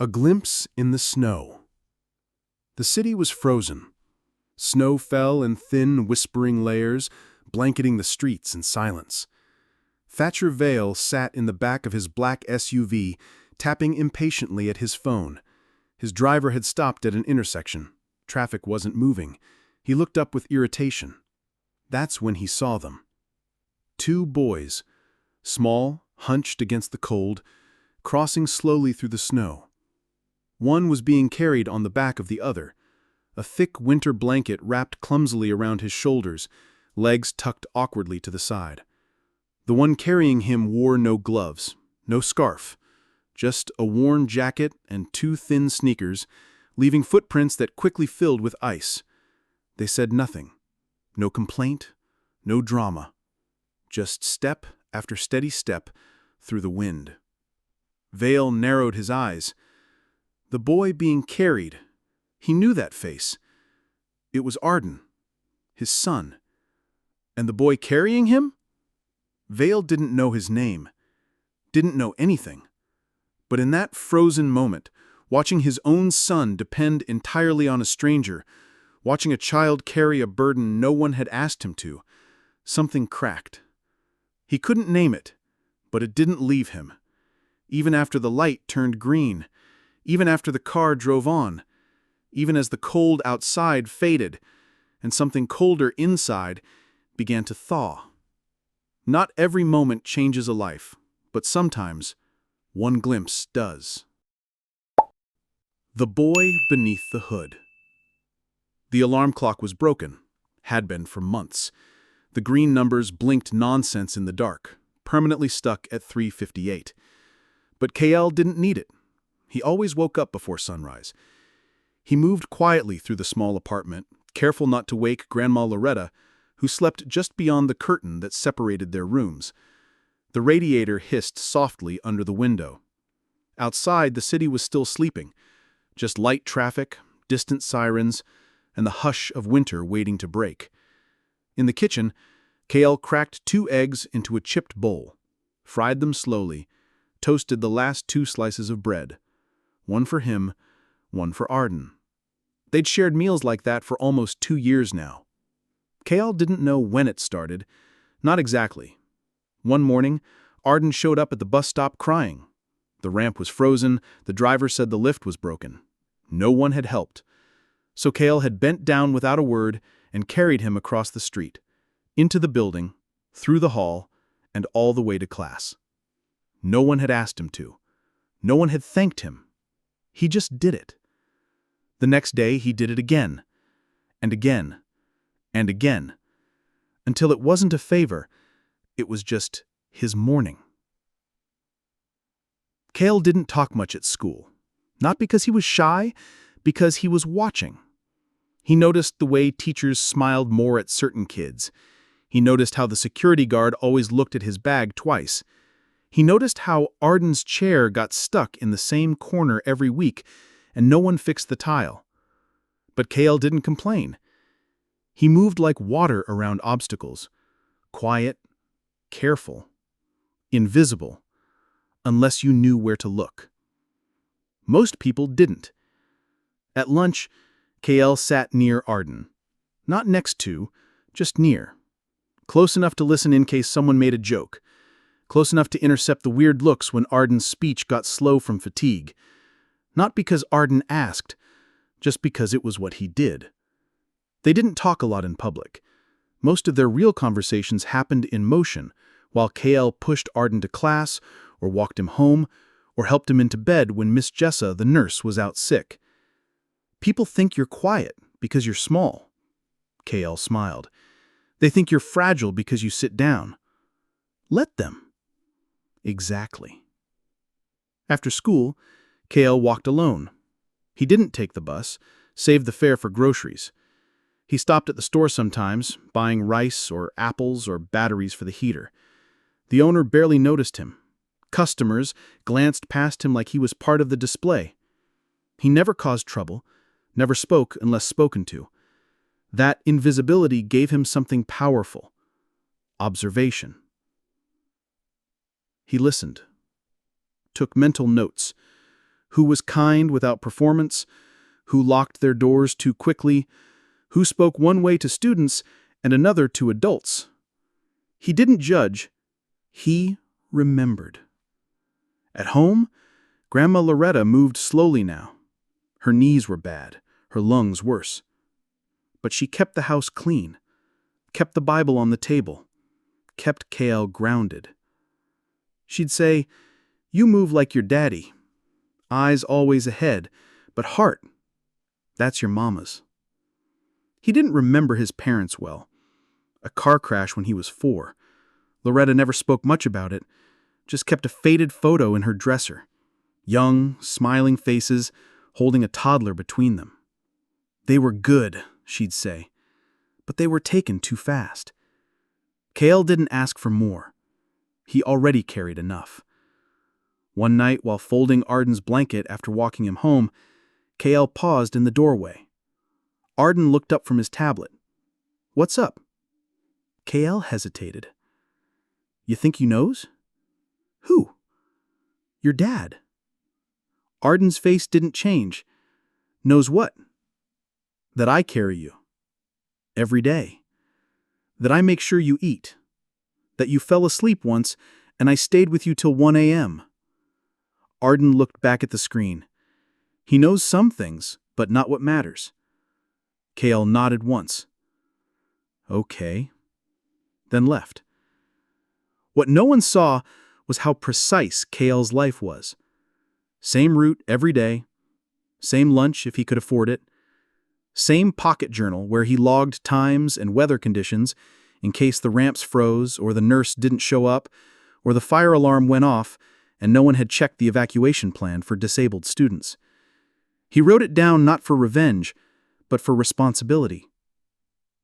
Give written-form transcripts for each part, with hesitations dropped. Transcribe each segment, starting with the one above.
A glimpse in the snow. The city was frozen. Snow fell in thin, whispering layers, blanketing the streets in silence. Thatcher Vale sat in the back of his black SUV, tapping impatiently at his phone. His driver had stopped at an intersection. Traffic wasn't moving. He looked up with irritation. That's when he saw them. Two boys, small, hunched against the cold, crossing slowly through the snow. One was being carried on the back of the other, a thick winter blanket wrapped clumsily around his shoulders, legs tucked awkwardly to the side. The one carrying him wore no gloves, no scarf, just a worn jacket and two thin sneakers, leaving footprints that quickly filled with ice. They said nothing. No complaint, no drama. Just step after steady step through the wind. Vale narrowed his eyes. The boy being carried. He knew that face. It was Arden, his son. And the boy carrying him? Vale didn't know his name, didn't know anything. But in that frozen moment, watching his own son depend entirely on a stranger, watching a child carry a burden no one had asked him to, something cracked. He couldn't name it, but it didn't leave him. Even after the light turned green, even after the car drove on, even as the cold outside faded, and something colder inside began to thaw. Not every moment changes a life, but sometimes one glimpse does. The boy beneath the hood. The alarm clock was broken, had been for months. The green numbers blinked nonsense in the dark, permanently stuck at 3:58. But Kael didn't need it. He always woke up before sunrise. He moved quietly through the small apartment, careful not to wake Grandma Loretta, who slept just beyond the curtain that separated their rooms. The radiator hissed softly under the window. Outside, the city was still sleeping, just light traffic, distant sirens, and the hush of winter waiting to break. In the kitchen, Kael cracked 2 eggs into a chipped bowl, fried them slowly, toasted the last 2 slices of bread. One for him, one for Arden. They'd shared meals like that for almost 2 years now. Kael didn't know when it started, not exactly. One morning, Arden showed up at the bus stop crying. The ramp was frozen, the driver said the lift was broken. No one had helped. So Kael had bent down without a word and carried him across the street, into the building, through the hall, and all the way to class. No one had asked him to. No one had thanked him. He just did it. The next day he did it again, and again, and again, until it wasn't a favor, it was just his morning. Kael didn't talk much at school, not because he was shy, because he was watching. He noticed the way teachers smiled more at certain kids. He noticed how the security guard always looked at his bag twice. He noticed how Arden's chair got stuck in the same corner every week, and no one fixed the tile. But Kael didn't complain. He moved like water around obstacles, quiet, careful, invisible, unless you knew where to look. Most people didn't. At lunch, Kael sat near Arden. Not next to, just near. Close enough to listen in case someone made a joke. Close enough to intercept the weird looks when Arden's speech got slow from fatigue. Not because Arden asked, just because it was what he did. They didn't talk a lot in public. Most of their real conversations happened in motion, while Kael pushed Arden to class, or walked him home, or helped him into bed when Miss Jessa, the nurse, was out sick. People think you're quiet because you're small. Kael smiled. They think you're fragile because you sit down. Let them. Exactly. After school, Kael walked alone. He didn't take the bus, saved the fare for groceries. He stopped at the store sometimes, buying rice or apples or batteries for the heater. The owner barely noticed him. Customers glanced past him like he was part of the display. He never caused trouble, never spoke unless spoken to. That invisibility gave him something powerful: observation. He listened, took mental notes. Who was kind without performance? Who locked their doors too quickly? Who spoke one way to students and another to adults? He didn't judge. He remembered. At home, Grandma Loretta moved slowly now. Her knees were bad, her lungs worse. But she kept the house clean, kept the Bible on the table, kept Kael grounded. She'd say, "You move like your daddy. Eyes always ahead, but heart, that's your mama's." He didn't remember his parents well. A car crash when he was 4. Loretta never spoke much about it, just kept a faded photo in her dresser. Young, smiling faces, holding a toddler between them. They were good, she'd say, but they were taken too fast. Kael didn't ask for more. He already carried enough. One night, while folding Arden's blanket after walking him home, Kael paused in the doorway. Arden looked up from his tablet. "What's up?" Kael hesitated. "You think he knows?" "Who?" "Your dad." Arden's face didn't change. "Knows what?" "That I carry you. Every day. That I make sure you eat. That you fell asleep once and I stayed with you till 1 a.m. Arden looked back at the screen. "He knows some things, but not what matters." Kael nodded once. "Okay." Then left. What no one saw was how precise Kael's life was. Same route every day, same lunch if he could afford it, same pocket journal where he logged times and weather conditions in case the ramps froze or the nurse didn't show up or the fire alarm went off and no one had checked the evacuation plan for disabled students. He wrote it down not for revenge, but for responsibility.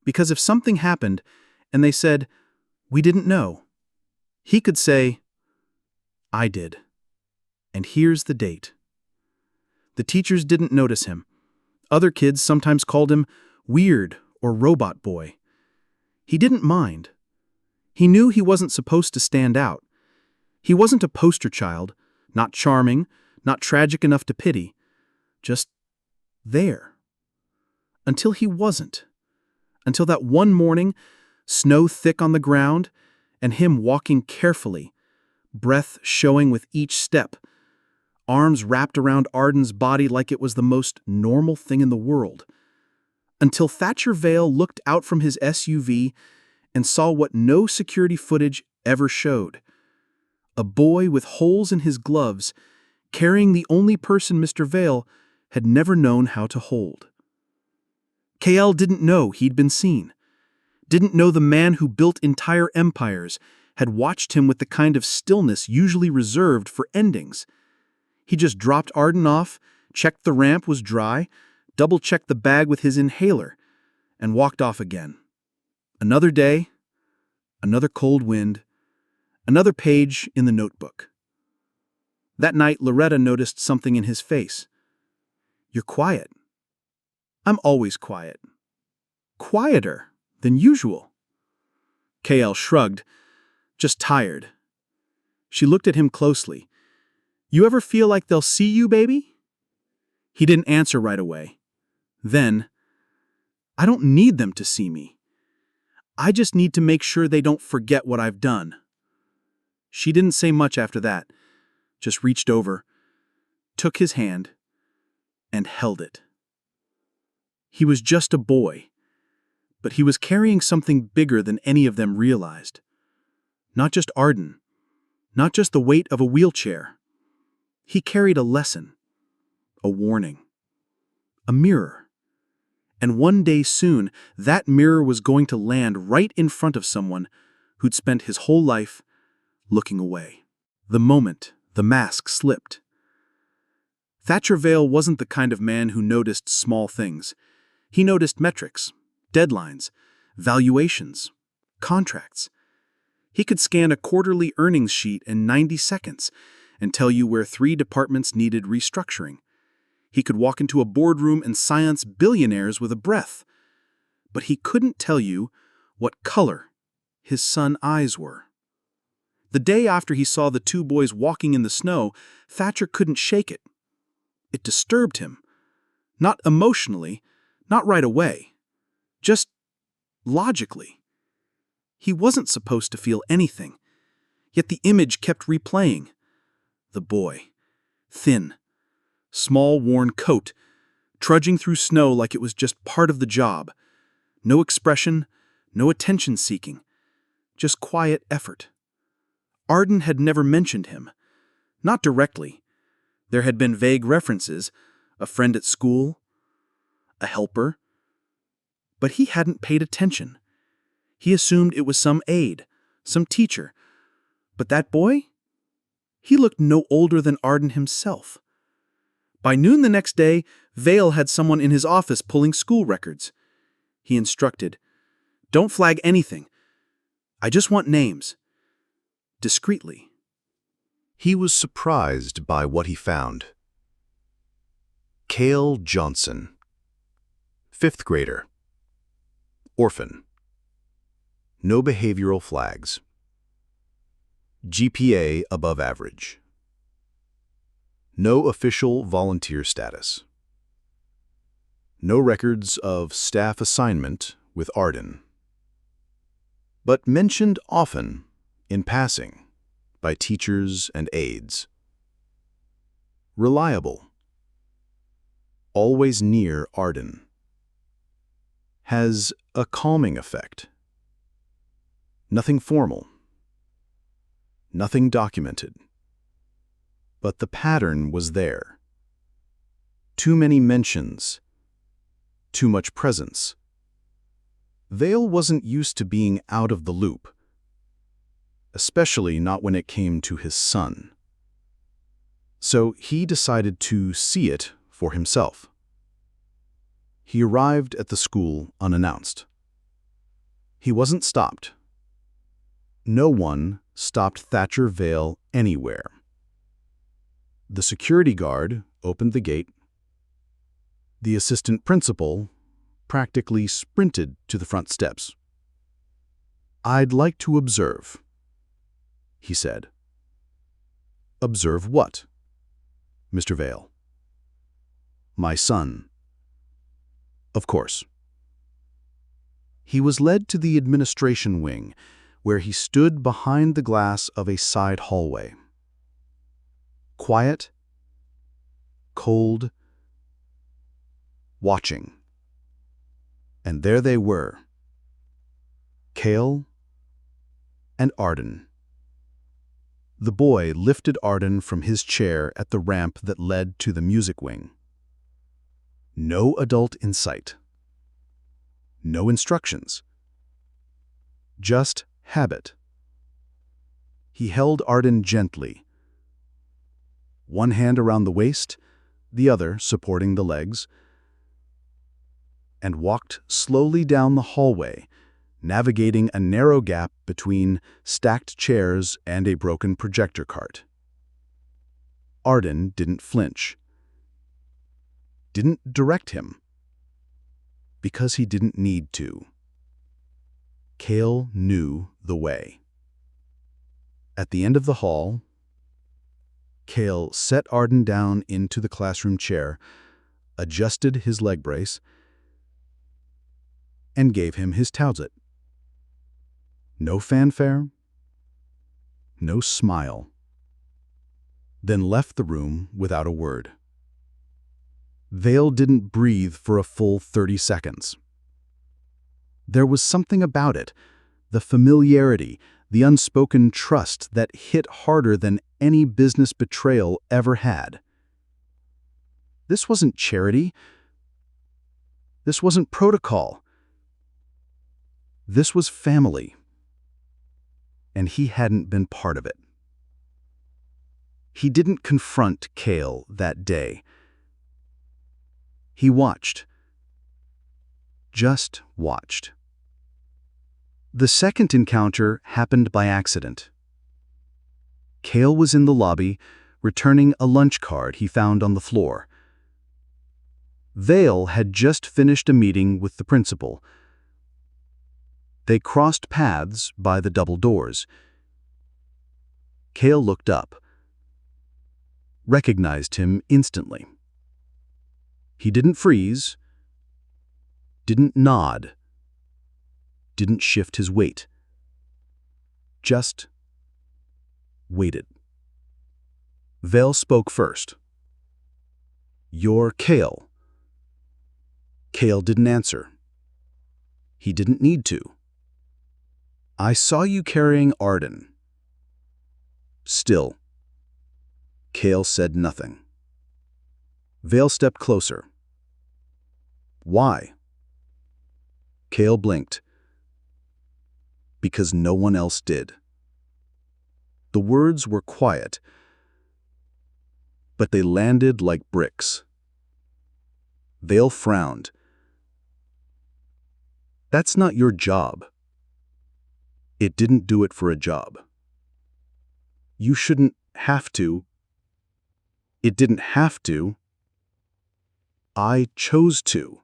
Because if something happened and they said, "We didn't know," he could say, "I did. And here's the date." The teachers didn't notice him. Other kids sometimes called him weird or robot boy. He didn't mind. He knew he wasn't supposed to stand out. He wasn't a poster child, not charming, not tragic enough to pity. Just there. Until he wasn't. Until that one morning, snow thick on the ground, and him walking carefully, breath showing with each step, arms wrapped around Arden's body like it was the most normal thing in the world. Until Thatcher Vale looked out from his SUV and saw what no security footage ever showed. A boy with holes in his gloves, carrying the only person Mr. Vale had never known how to hold. Kael didn't know he'd been seen. Didn't know the man who built entire empires had watched him with the kind of stillness usually reserved for endings. He just dropped Arden off, checked the ramp was dry, double-checked the bag with his inhaler, and walked off again. Another day, another cold wind, another page in the notebook. That night, Loretta noticed something in his face. "You're quiet." "I'm always quiet." "Quieter than usual." Kael shrugged, "Just tired." She looked at him closely. "You ever feel like they'll see you, baby?" He didn't answer right away. Then, "I don't need them to see me. I just need to make sure they don't forget what I've done." She didn't say much after that, just reached over, took his hand, and held it. He was just a boy, but he was carrying something bigger than any of them realized. Not just Arden, not just the weight of a wheelchair. He carried a lesson, a warning, a mirror. And one day soon, that mirror was going to land right in front of someone who'd spent his whole life looking away. The moment the mask slipped. Thatcher Vale wasn't the kind of man who noticed small things. He noticed metrics, deadlines, valuations, contracts. He could scan a quarterly earnings sheet in 90 seconds and tell you where 3 departments needed restructuring. He could walk into a boardroom and silence billionaires with a breath. But he couldn't tell you what color his son's eyes were. The day after he saw the 2 boys walking in the snow, Thatcher couldn't shake it. It disturbed him. Not emotionally, not right away. Just logically. He wasn't supposed to feel anything. Yet the image kept replaying. The boy. Thin. Small, worn coat. Trudging through snow like it was just part of the job. No expression, no attention-seeking. Just quiet effort. Arden had never mentioned him. Not directly. There had been vague references, a friend at school, a helper. But he hadn't paid attention. He assumed it was some aide, some teacher. But that boy? He looked no older than Arden himself. By noon the next day, Vale had someone in his office pulling school records. He instructed, "Don't flag anything. I just want names." Discreetly. He was surprised by what he found. Kael Johnson, 5th grader. Orphan. No behavioral flags. GPA above average. No official volunteer status. No records of staff assignment with Arden. But mentioned often, in passing, by teachers and aides. Reliable. Always near Arden. Has a calming effect. Nothing formal. Nothing documented. But the pattern was there. Too many mentions. Too much presence. Vale wasn't used to being out of the loop, especially not when it came to his son. So he decided to see it for himself. He arrived at the school unannounced. He wasn't stopped. No one stopped Thatcher Vale anywhere. The security guard opened the gate. The assistant principal practically sprinted to the front steps. "I'd like to observe," he said. "Observe what, Mr. Vale?" "My son." "Of course." He was led to the administration wing, where he stood behind the glass of a side hallway. Quiet, cold, watching. And there they were, Kael and Arden. The boy lifted Arden from his chair at the ramp that led to the music wing. No adult in sight. No instructions. Just habit. He held Arden gently, one hand around the waist, the other supporting the legs, and walked slowly down the hallway, navigating a narrow gap between stacked chairs and a broken projector cart. Arden didn't flinch. Didn't direct him. Because he didn't need to. Kael knew the way. At the end of the hall, Kael set Arden down into the classroom chair, adjusted his leg brace, and gave him his towslet. No fanfare, no smile. Then left the room without a word. Vale didn't breathe for a full 30 seconds. There was something about it, the familiarity, the unspoken trust that hit harder than any business betrayal ever had. This wasn't charity. This wasn't protocol. This was family. And he hadn't been part of it. He didn't confront Kael that day. He watched. Just watched. The second encounter happened by accident. Kael was in the lobby, returning a lunch card he found on the floor. Vale had just finished a meeting with the principal. They crossed paths by the double doors. Kael looked up, recognized him instantly. He didn't freeze, didn't nod, didn't shift his weight. Just waited. Vale spoke first. "You're Kael." Kael didn't answer. He didn't need to. "I saw you carrying Arden." Still, Kael said nothing. Vale stepped closer. "Why?" Kael blinked. "Because no one else did." The words were quiet, but they landed like bricks. Vale frowned. "That's not your job." "It didn't do it for a job." "You shouldn't have to." "It didn't have to. I chose to."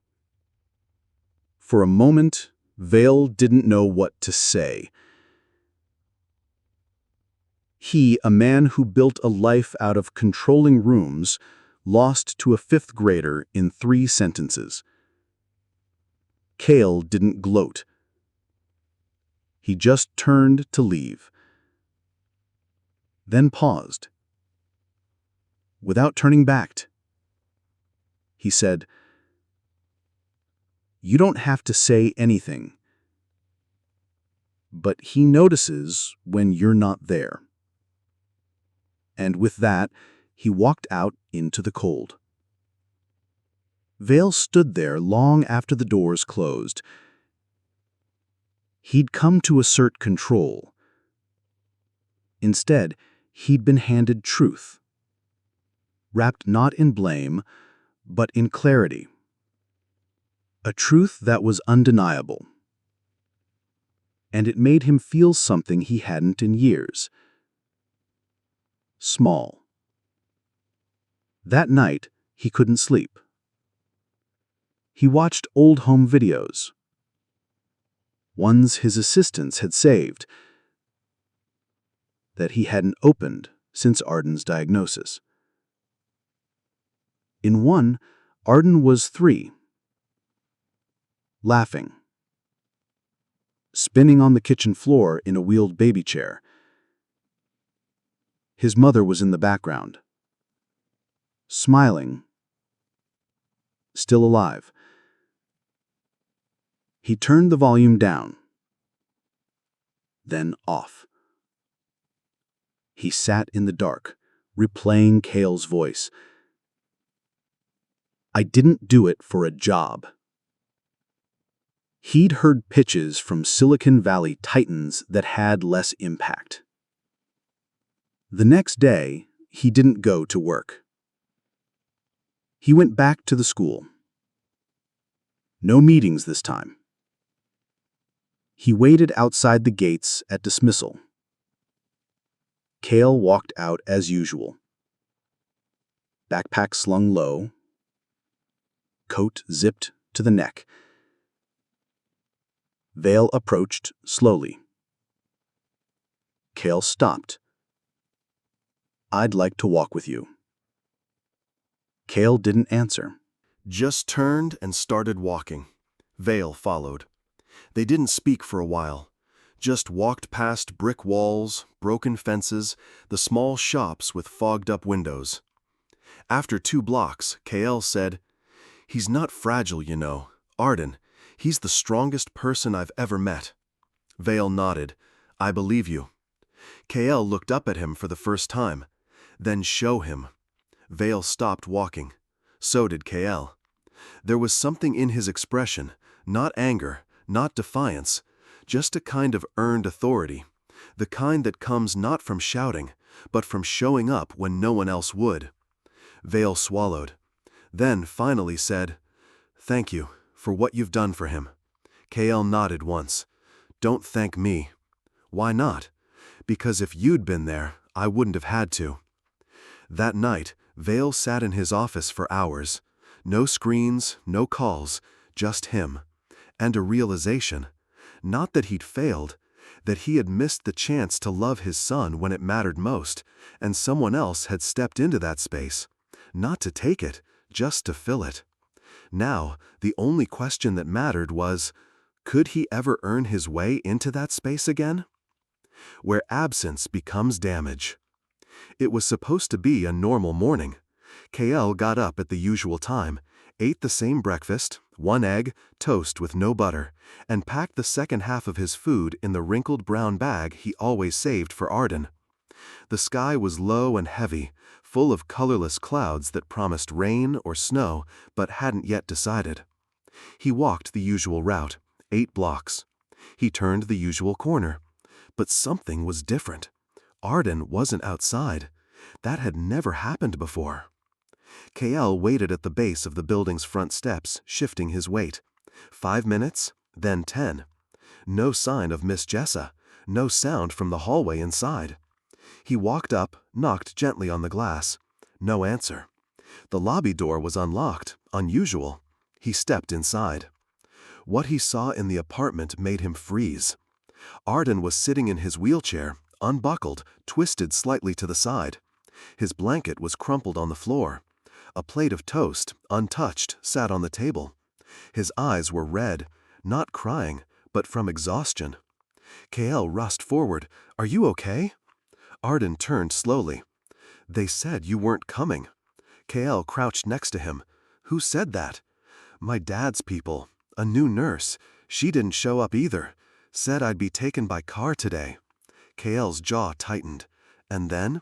For a moment, Vale didn't know what to say. He, a man who built a life out of controlling rooms, lost to a fifth grader in 3 sentences. Kael didn't gloat. He just turned to leave. Then paused. Without turning back, he said, "You don't have to say anything, but he notices when you're not there." And with that, he walked out into the cold. Vale stood there long after the doors closed. He'd come to assert control. Instead, he'd been handed truth, wrapped not in blame, but in clarity. A truth that was undeniable. And it made him feel something he hadn't in years. Small. That night, he couldn't sleep. He watched old home videos. Ones his assistants had saved, that he hadn't opened since Arden's diagnosis. In one, Arden was 3. Laughing. Spinning on the kitchen floor in a wheeled baby chair. His mother was in the background. Smiling. Still alive. He turned the volume down. Then off. He sat in the dark, replaying Kael's voice. "I didn't do it for a job." He'd heard pitches from Silicon Valley titans that had less impact. The next day, he didn't go to work. He went back to the school. No meetings this time. He waited outside the gates at dismissal. Kael walked out as usual. Backpack slung low, coat zipped to the neck. Vale approached slowly. Kael stopped. "I'd like to walk with you." Kael didn't answer. Just turned and started walking. Vale followed. They didn't speak for a while. Just walked past brick walls, broken fences, the small shops with fogged-up windows. After 2 blocks, Kael said, "He's not fragile, you know. Arden, he's the strongest person I've ever met." Vale nodded. "I believe you." Kael looked up at him for the first time. "Then show him." Vale stopped walking. So did Kael. There was something in his expression, not anger, not defiance, just a kind of earned authority, the kind that comes not from shouting, but from showing up when no one else would. Vale swallowed. Then finally said, "Thank you for what you've done for him." Kael nodded once. "Don't thank me." "Why not?" "Because if you'd been there, I wouldn't have had to." That night, Vale sat in his office for hours. No screens, no calls, just him. And a realization. Not that he'd failed, that he had missed the chance to love his son when it mattered most, and someone else had stepped into that space. Not to take it, just to fill it. Now, the only question that mattered was, could he ever earn his way into that space again? Where absence becomes damage. It was supposed to be a normal morning. Kael got up at the usual time, ate the same breakfast, 1 egg, toast with no butter, and packed the second half of his food in the wrinkled brown bag he always saved for Arden. The sky was low and heavy, full of colorless clouds that promised rain or snow but hadn't yet decided. He walked the usual route, 8 blocks. He turned the usual corner. But something was different. Arden wasn't outside. That had never happened before. Kael waited at the base of the building's front steps, shifting his weight. 5 minutes, then 10. No sign of Miss Jessa, no sound from the hallway inside. He walked up, knocked gently on the glass. No answer. The lobby door was unlocked, unusual. He stepped inside. What he saw in the apartment made him freeze. Arden was sitting in his wheelchair, unbuckled, twisted slightly to the side. His blanket was crumpled on the floor. A plate of toast, untouched, sat on the table. His eyes were red, not crying, but from exhaustion. Kael rushed forward. "Are you okay?" Arden turned slowly. "They said you weren't coming." Kael crouched next to him. "Who said that?" "My dad's people. A new nurse. She didn't show up either. Said I'd be taken by car today." Kael's jaw tightened. And then,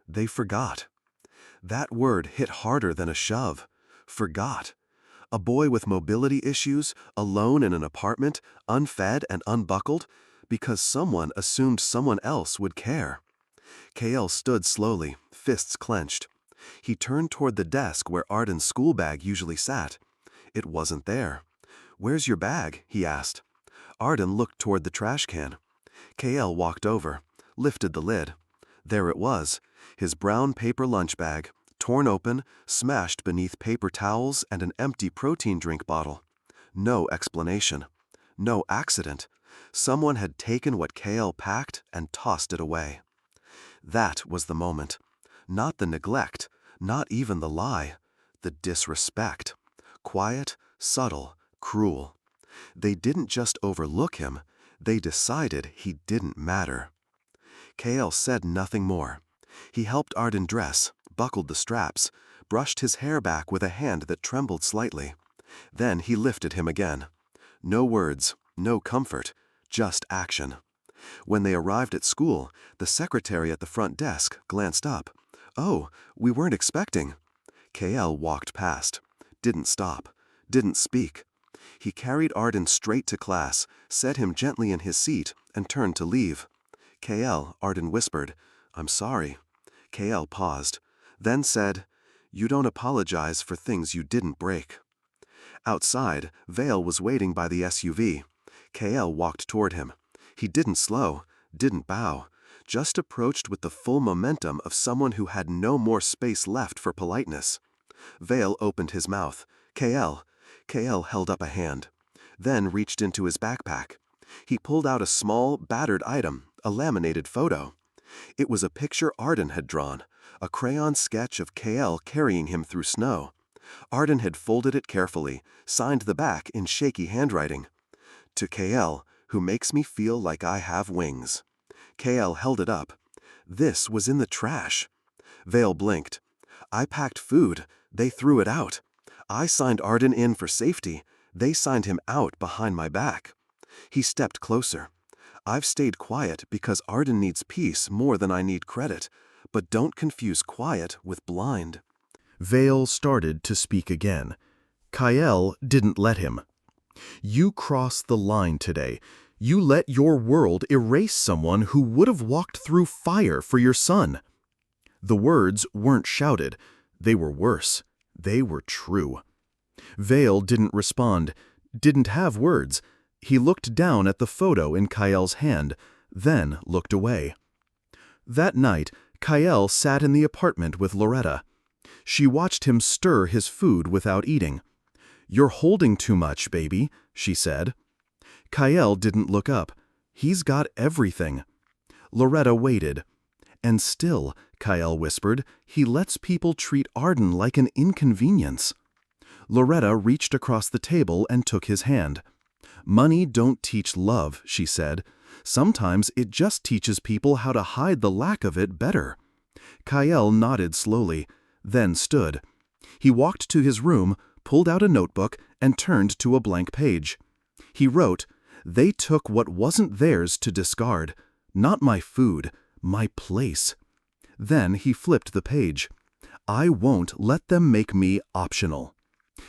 they forgot. That word hit harder than a shove. Forgot. A boy with mobility issues, alone in an apartment, unfed and unbuckled, because someone assumed someone else would care. Kael stood slowly, fists clenched. He turned toward the desk where Arden's school bag usually sat. It wasn't there. "Where's your bag?" he asked. Arden looked toward the trash can. Kael walked over, lifted the lid. There it was, his brown paper lunch bag, torn open, smashed beneath paper towels and an empty protein drink bottle. No explanation. No accident. Someone had taken what Kael packed and tossed it away. That was the moment. Not the neglect, not even the lie. The disrespect. Quiet, subtle, cruel. They didn't just overlook him, they decided he didn't matter. Kael said nothing more. He helped Arden dress, buckled the straps, brushed his hair back with a hand that trembled slightly. Then he lifted him again. No words, no comfort, just action. When they arrived at school, the secretary at the front desk glanced up. "Oh, we weren't expecting." Kael walked past. Didn't stop. Didn't speak. He carried Arden straight to class, set him gently in his seat, and turned to leave. "Kael," Arden whispered, "I'm sorry." Kael paused, then said, "You don't apologize for things you didn't break." Outside, Vale was waiting by the SUV. Kael walked toward him. He didn't slow, didn't bow, just approached with the full momentum of someone who had no more space left for politeness. Vale opened his mouth. "Kael." Kael held up a hand, then reached into his backpack. He pulled out a small, battered item, a laminated photo. It was a picture Arden had drawn, a crayon sketch of Kael carrying him through snow. Arden had folded it carefully, signed the back in shaky handwriting. "To Kael, who makes me feel like I have wings." Kael held it up. This was in the trash. Vale blinked. "I packed food. They threw it out. I signed Arden in for safety. They signed him out behind my back." He stepped closer. "I've stayed quiet because Arden needs peace more than I need credit, but don't confuse quiet with blind." Vale started to speak again. Kael didn't let him. "You crossed the line today. You let your world erase someone who would have walked through fire for your son." The words weren't shouted. They were worse. They were true. Vale didn't respond, didn't have words. He looked down at the photo in Kael's hand, then looked away. That night, Kael sat in the apartment with Loretta. She watched him stir his food without eating. "You're holding too much, baby," she said. Kael didn't look up. "He's got everything." Loretta waited. "And still," Kael whispered, "he lets people treat Arden like an inconvenience." Loretta reached across the table and took his hand. "Money don't teach love," she said. "Sometimes it just teaches people how to hide the lack of it better." Kael nodded slowly, then stood. He walked to his room, pulled out a notebook, and turned to a blank page. He wrote, "They took what wasn't theirs to discard. Not my food, my place." Then he flipped the page. "I won't let them make me optional."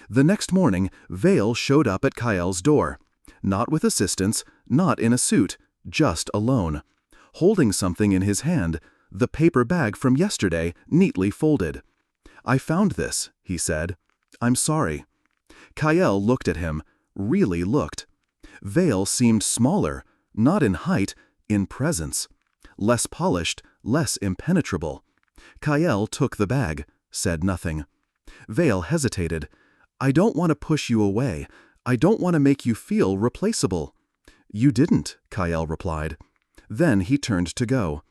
The next morning, Vale showed up at Kael's door. Not with assistants, not in a suit, just alone. Holding something in his hand, the paper bag from yesterday, neatly folded. "I found this," he said. "I'm sorry." Kael looked at him, really looked. Vale seemed smaller, not in height, in presence. Less polished, less impenetrable. Kael took the bag, said nothing. Vale hesitated. "I don't want to push you away. I don't want to make you feel replaceable." "You didn't," Kael replied. Then he turned to go.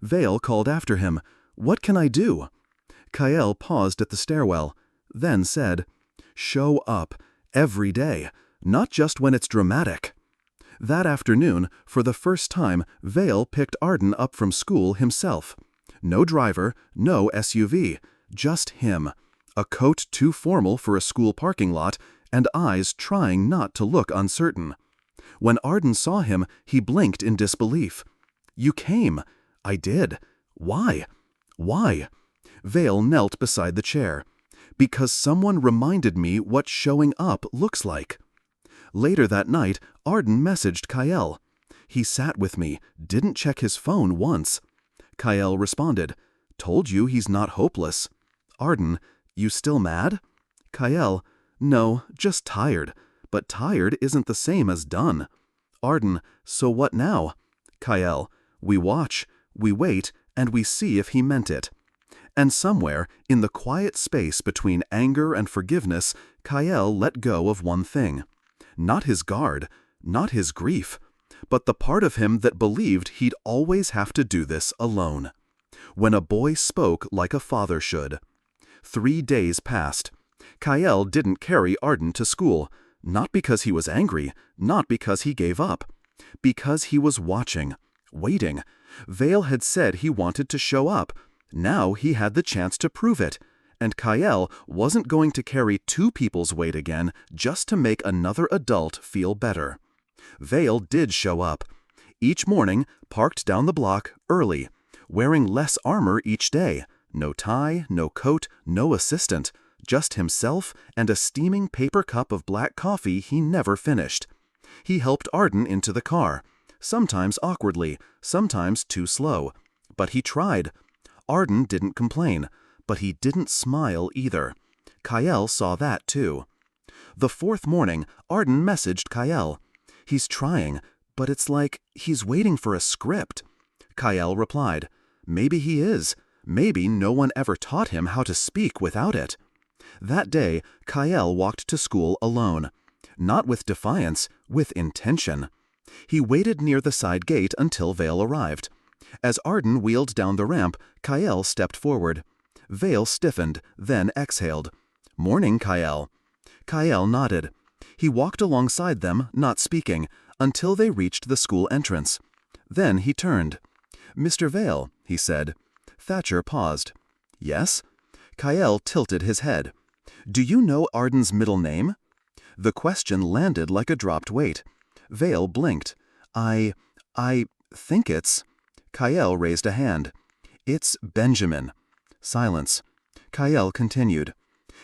Vale called after him, "What can I do?" Kael paused at the stairwell, then said, "Show up, every day, not just when it's dramatic." That afternoon, for the first time, Vale picked Arden up from school himself. No driver, no SUV, just him. A coat too formal for a school parking lot, and eyes trying not to look uncertain. When Arden saw him, he blinked in disbelief. "You came." "I did." "Why?" "Why?" Vale knelt beside the chair. "Because someone reminded me what showing up looks like." Later that night, Arden messaged Kael. "He sat with me, didn't check his phone once." Kael responded, "Told you he's not hopeless." Arden, "You still mad?" Kael, "No, just tired. But tired isn't the same as done." Arden, "So what now?" Kael, "We watch, we wait, and we see if he meant it." And somewhere, in the quiet space between anger and forgiveness, Kael let go of one thing. Not his guard, not his grief, but the part of him that believed he'd always have to do this alone. When a boy spoke like a father should. 3 days passed. Kael didn't carry Arden to school, not because he was angry, not because he gave up. Because he was watching, waiting. Vale had said he wanted to show up. Now he had the chance to prove it. And Kael wasn't going to carry 2 people's weight again just to make another adult feel better. Vale did show up. Each morning, parked down the block, early, wearing less armor each day. No tie, no coat, no assistant. Just himself and a steaming paper cup of black coffee he never finished. He helped Arden into the car, sometimes awkwardly, sometimes too slow. But he tried. Arden didn't complain, but he didn't smile either. Kael saw that too. The 4th morning, Arden messaged Kael. "He's trying, but it's like he's waiting for a script." Kael replied, "Maybe he is. Maybe no one ever taught him how to speak without it." That day, Kael walked to school alone. Not with defiance, with intention. He waited near the side gate until Vale arrived. As Arden wheeled down the ramp, Kael stepped forward. Vale stiffened, then exhaled. "Morning, Kael." Kael nodded. He walked alongside them, not speaking, until they reached the school entrance. Then he turned. "Mr. Vale," he said. Thatcher paused. "Yes?" Kael tilted his head. "Do you know Arden's middle name?" The question landed like a dropped weight. Vale blinked. I think it's..." Kael raised a hand. "It's Benjamin." Silence. Kael continued.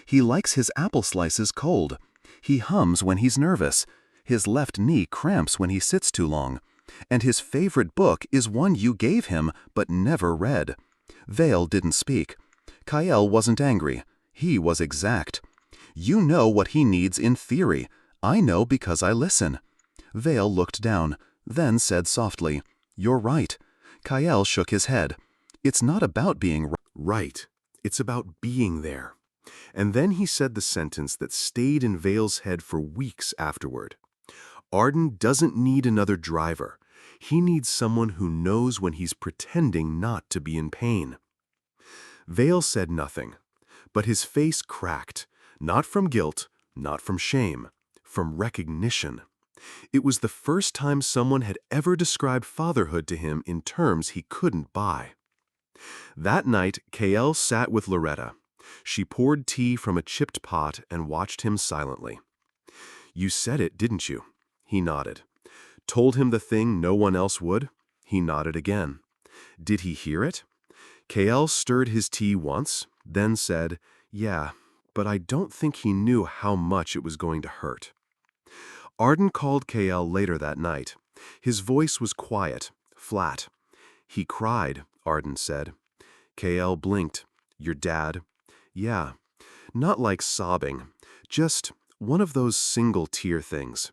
"He likes his apple slices cold. He hums when he's nervous. His left knee cramps when he sits too long. And his favorite book is one you gave him but never read." Vale didn't speak. Kael wasn't angry. He was exact. "You know what he needs in theory. I know because I listen." Vale looked down, then said softly, "You're right." Kael shook his head. "It's not about being right. It's about being there." And then he said the sentence that stayed in Vale's head for weeks afterward. "Arden doesn't need another driver. He needs someone who knows when he's pretending not to be in pain." Vale said nothing, but his face cracked, not from guilt, Not from shame, from recognition. It was the first time someone had ever described fatherhood to him in terms he couldn't buy. That night, Kael sat with Loretta. She poured tea from a chipped pot and watched him silently. "You said it, didn't you?" He nodded. "Told him the thing no one else would?" He nodded again. "Did he hear it?" Kael stirred his tea once, then said, "Yeah, but I don't think he knew how much it was going to hurt." Arden called Kael later that night. His voice was quiet, flat. "He cried," Arden said. Kael blinked. "Your dad?" "Yeah. Not like sobbing. Just one of those single-tear things.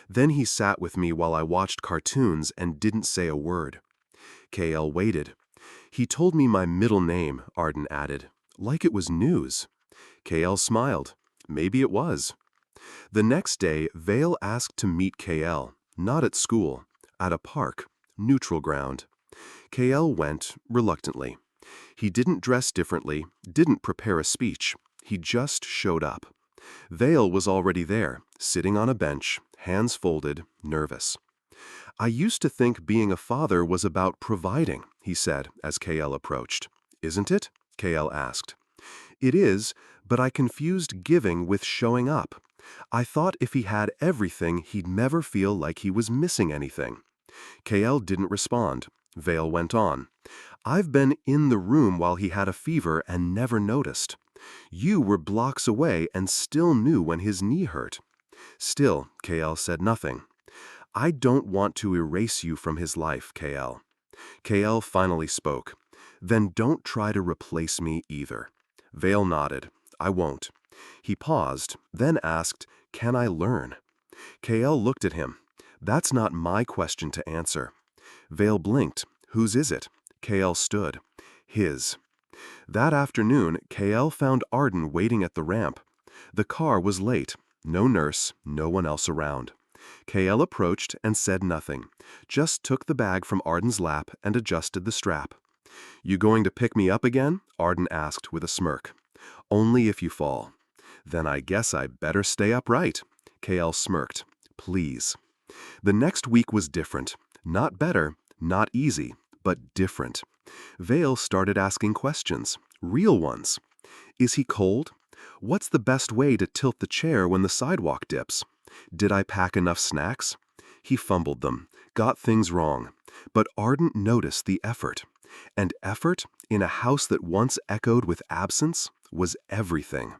Then he sat with me while I watched cartoons and didn't say a word." Kael waited. "He told me my middle name," Arden added, "like it was news." Kael smiled. Maybe it was. The next day, Vale asked to meet Kael, not at school, at a park, neutral ground. Kael went reluctantly. He didn't dress differently, didn't prepare a speech. He just showed up. Vale was already there, sitting on a bench, hands folded, nervous. "I used to think being a father was about providing," he said as Kael approached. "Isn't it?" Kael asked. "It is, but I confused giving with showing up. I thought if he had everything, he'd never feel like he was missing anything." Kael didn't respond. Vale went on. "I've been in the room while he had a fever and never noticed. You were blocks away and still knew when his knee hurt." Still, Kael said nothing. "I don't want to erase you from his life, Kael." Kael finally spoke. "Then don't try to replace me either." Vale nodded. "I won't." He paused, then asked, "Can I learn?" Kael looked at him. "That's not my question to answer." Vale blinked. "Whose is it?" Kael stood. "His." That afternoon, Kael found Arden waiting at the ramp. The car was late. No nurse, no one else around. Kael approached and said nothing, just took the bag from Arden's lap and adjusted the strap. "You going to pick me up again?" Arden asked with a smirk. "Only if you fall." "Then I guess I better stay upright." Kael smirked. "Please." The next week was different. Not better, not easy, but different. Vale started asking questions, real ones. "Is he cold? What's the best way to tilt the chair when the sidewalk dips? Did I pack enough snacks?" He fumbled them, got things wrong. But Arden noticed the effort. And effort, in a house that once echoed with absence, was everything.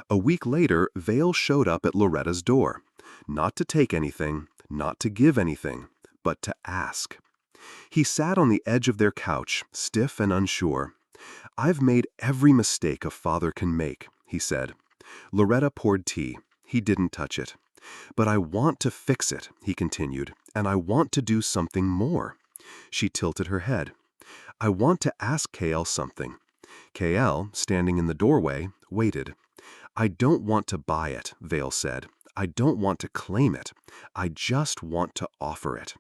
A week later, Vale showed up at Loretta's door. Not to take anything, not to give anything, but to ask. He sat on the edge of their couch, stiff and unsure. "I've made every mistake a father can make," he said. Loretta poured tea. He didn't touch it. "But I want to fix it," he continued, "and I want to do something more." She tilted her head. "I want to ask Kael something." Kael, standing in the doorway, waited. "I don't want to buy it," Vale said. "I don't want to claim it. I just want to offer it."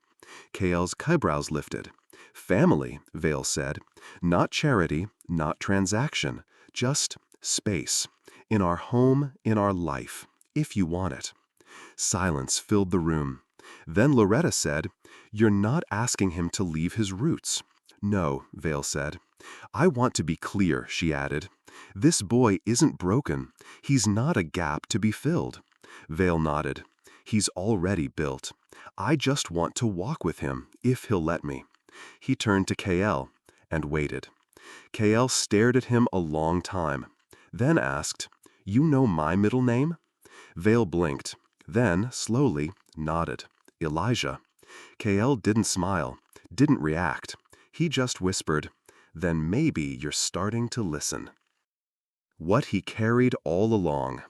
Kael's eyebrows lifted. "Family," Vale said. "Not charity, not transaction. Just space. In our home, in our life. If you want it." Silence filled the room. Then Loretta said, "You're not asking him to leave his roots." "No," Vale said. "I want to be clear," she added. "This boy isn't broken. He's not a gap to be filled." Vale nodded. "He's already built. I just want to walk with him, if he'll let me." He turned to Kael and waited. Kael stared at him a long time, then asked, "You know my middle name?" Vale blinked, then, slowly, nodded. "Elijah." Kael didn't smile, didn't react. He just whispered, "Then maybe you're starting to listen." What he carried all along.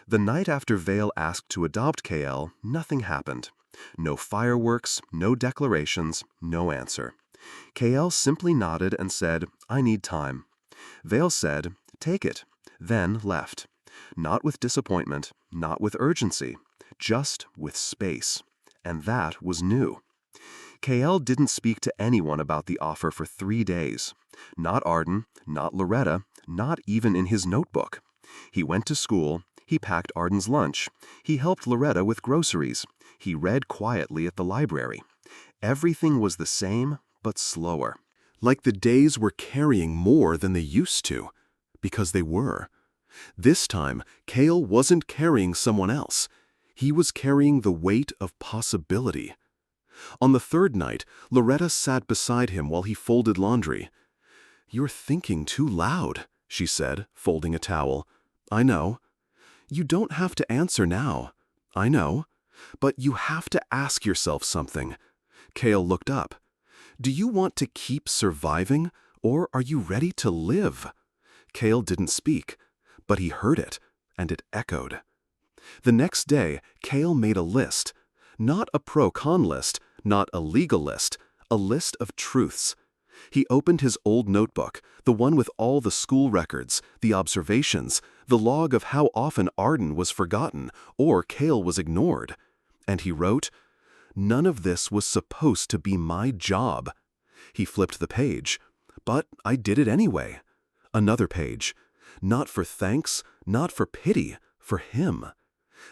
The night after Vale asked to adopt Kael, nothing happened. No fireworks, no declarations, no answer. Kael simply nodded and said, "I need time." Vale said, "Take it," then left. Not with disappointment, not with urgency, just with space. And that was new. Kael didn't speak to anyone about the offer for 3 days. Not Arden, not Loretta, not even in his notebook. He went to school, He packed Arden's lunch. He helped Loretta with groceries. He read quietly at the library. Everything was the same, but slower. Like the days were carrying more than they used to, because they were. This time, Kael wasn't carrying someone else. He was carrying the weight of possibility. On the third night, Loretta sat beside him while he folded laundry. "You're thinking too loud," she said, folding a towel. "I know. You don't have to answer now. I know. But you have to ask yourself something." Kael looked up. "Do you want to keep surviving, or are you ready to live?" Kael didn't speak, but he heard it, and it echoed. The next day, Kael made a list. Not a pro-con list, not a legal list, a list of truths. He opened his old notebook, the one with all the school records, the observations, the log of how often Arden was forgotten or Kael was ignored. And he wrote, "None of this was supposed to be my job." He flipped the page. "But I did it anyway." Another page. Not for thanks, not for pity, for him.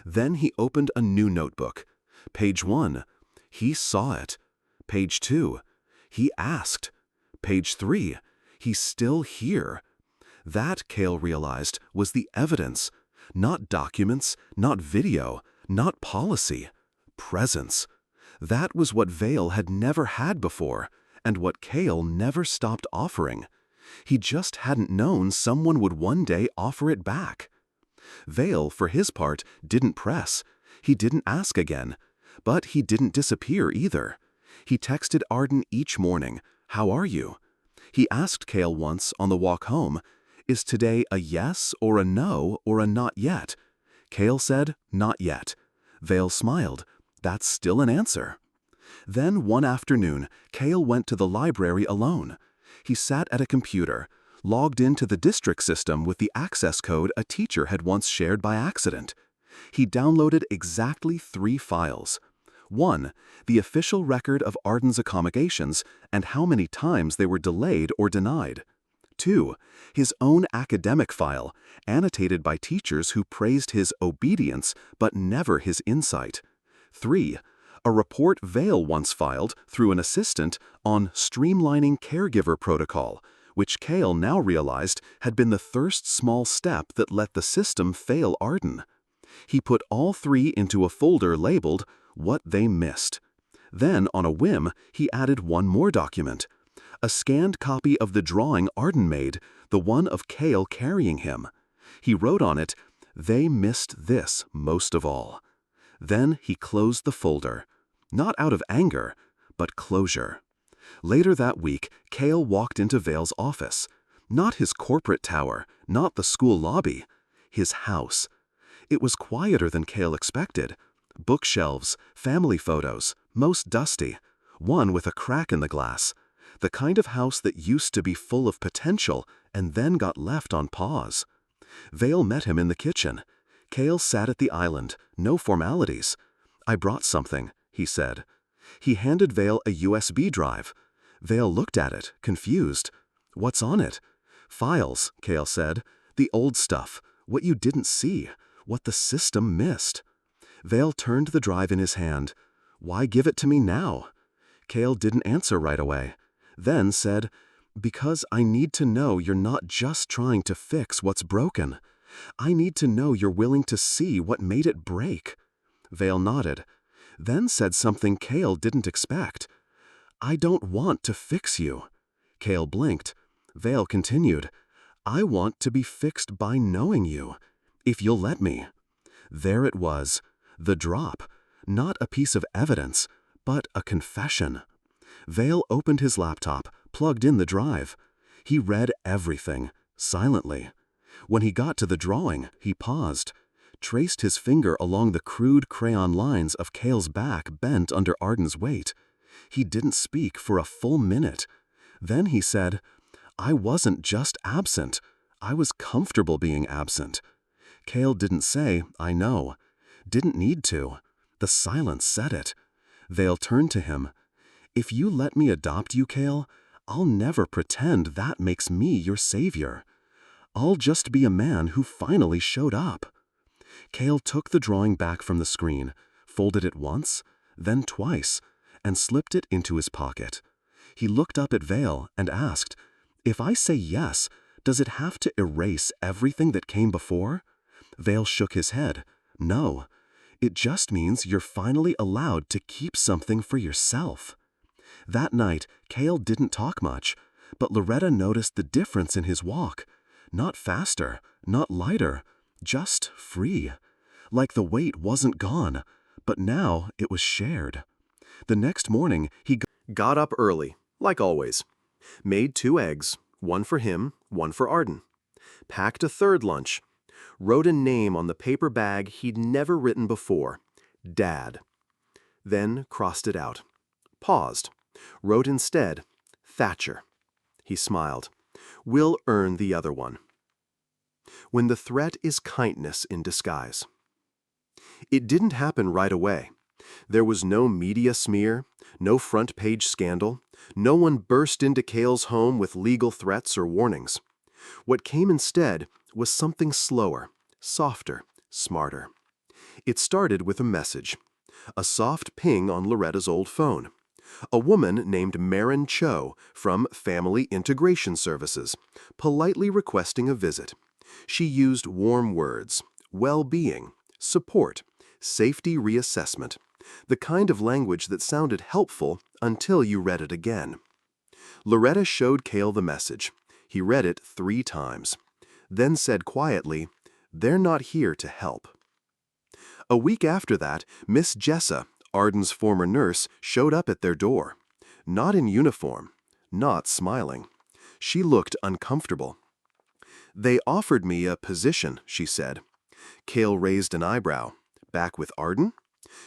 Then he opened a new notebook. Page 1. He saw it. Page 2. He asked. Page 3. He's still here. That, Kael realized, was the evidence. Not documents, not video, not policy. Presence. That was what Vale had never had before, and what Kael never stopped offering. He just hadn't known someone would one day offer it back. Vale, for his part, didn't press. He didn't ask again. But he didn't disappear either. He texted Arden each morning, "How are you?" He asked Kael once on the walk home, "Is today a yes or a no or a not yet?" Kael said, "Not yet." Vale smiled. "That's still an answer." Then one afternoon, Kael went to the library alone. He sat at a computer, logged into the district system with the access code a teacher had once shared by accident. He downloaded exactly 3 files. 1. The official record of Arden's accommodations and how many times they were delayed or denied. 2. His own academic file, annotated by teachers who praised his obedience but never his insight. 3. A report Vale once filed through an assistant on streamlining caregiver protocol, which Kael now realized had been the first small step that let the system fail Arden. He put all 3 into a folder labeled "What They Missed." Then, on a whim, he added one more document. A scanned copy of the drawing Arden made, the one of Kael carrying him. He wrote on it, "They missed this most of all." Then he closed the folder. Not out of anger, but closure. Later that week, Kael walked into Vale's office. Not his corporate tower, not the school lobby. His house. It was quieter than Kael expected. Bookshelves, family photos, most dusty. One with a crack in the glass. The kind of house that used to be full of potential and then got left on pause. Vale met him in the kitchen. Kael sat at the island, no formalities. "I brought something," he said. He handed Vale a USB drive. Vale looked at it, confused. "What's on it?" "Files," Kael said. "The old stuff, what you didn't see, what the system missed." Vale turned the drive in his hand. "Why give it to me now?" Kael didn't answer right away. Then said, "Because I need to know you're not just trying to fix what's broken. I need to know you're willing to see what made it break." Vale nodded. Then said something Kael didn't expect. "I don't want to fix you." Kael blinked. Vale continued, "I want to be fixed by knowing you, if you'll let me." There it was, the drop, not a piece of evidence, but a confession. Vale opened his laptop, plugged in the drive. He read everything, silently. When he got to the drawing, he paused, traced his finger along the crude crayon lines of Kael's back bent under Arden's weight. He didn't speak for a full minute. Then he said, "I wasn't just absent. I was comfortable being absent." Kael didn't say, "I know." Didn't need to. The silence said it. Vale turned to him. "If you let me adopt you, Kael, I'll never pretend that makes me your savior. I'll just be a man who finally showed up." Kael took the drawing back from the screen, folded it once, then twice, and slipped it into his pocket. He looked up at Vale and asked, "If I say yes, does it have to erase everything that came before?" Vale shook his head. "No. It just means you're finally allowed to keep something for yourself." That night, Kael didn't talk much, but Loretta noticed the difference in his walk. Not faster, not lighter, just free. Like the weight wasn't gone, but now it was shared. The next morning, he got up early, like always. Made 2 eggs, one for him, one for Arden. Packed a third lunch. Wrote a name on the paper bag he'd never written before, Dad. Then crossed it out. Paused. Wrote instead, Thatcher. He smiled. We'll earn the other one. When the threat is kindness in disguise. It didn't happen right away. There was no media smear, no front-page scandal. No one burst into Kael's home with legal threats or warnings. What came instead was something slower, softer, smarter. It started with a message. A soft ping on Loretta's old phone. A woman named Marin Cho from Family Integration Services, politely requesting a visit. She used warm words, well-being, support, safety reassessment, the kind of language that sounded helpful until you read it again. Loretta showed Kael the message. He read it 3 times, then said quietly, "They're not here to help." A week after that, Miss Jessa, Arden's former nurse, showed up at their door. Not in uniform, not smiling. She looked uncomfortable. "They offered me a position," she said. Kael raised an eyebrow. "Back with Arden?"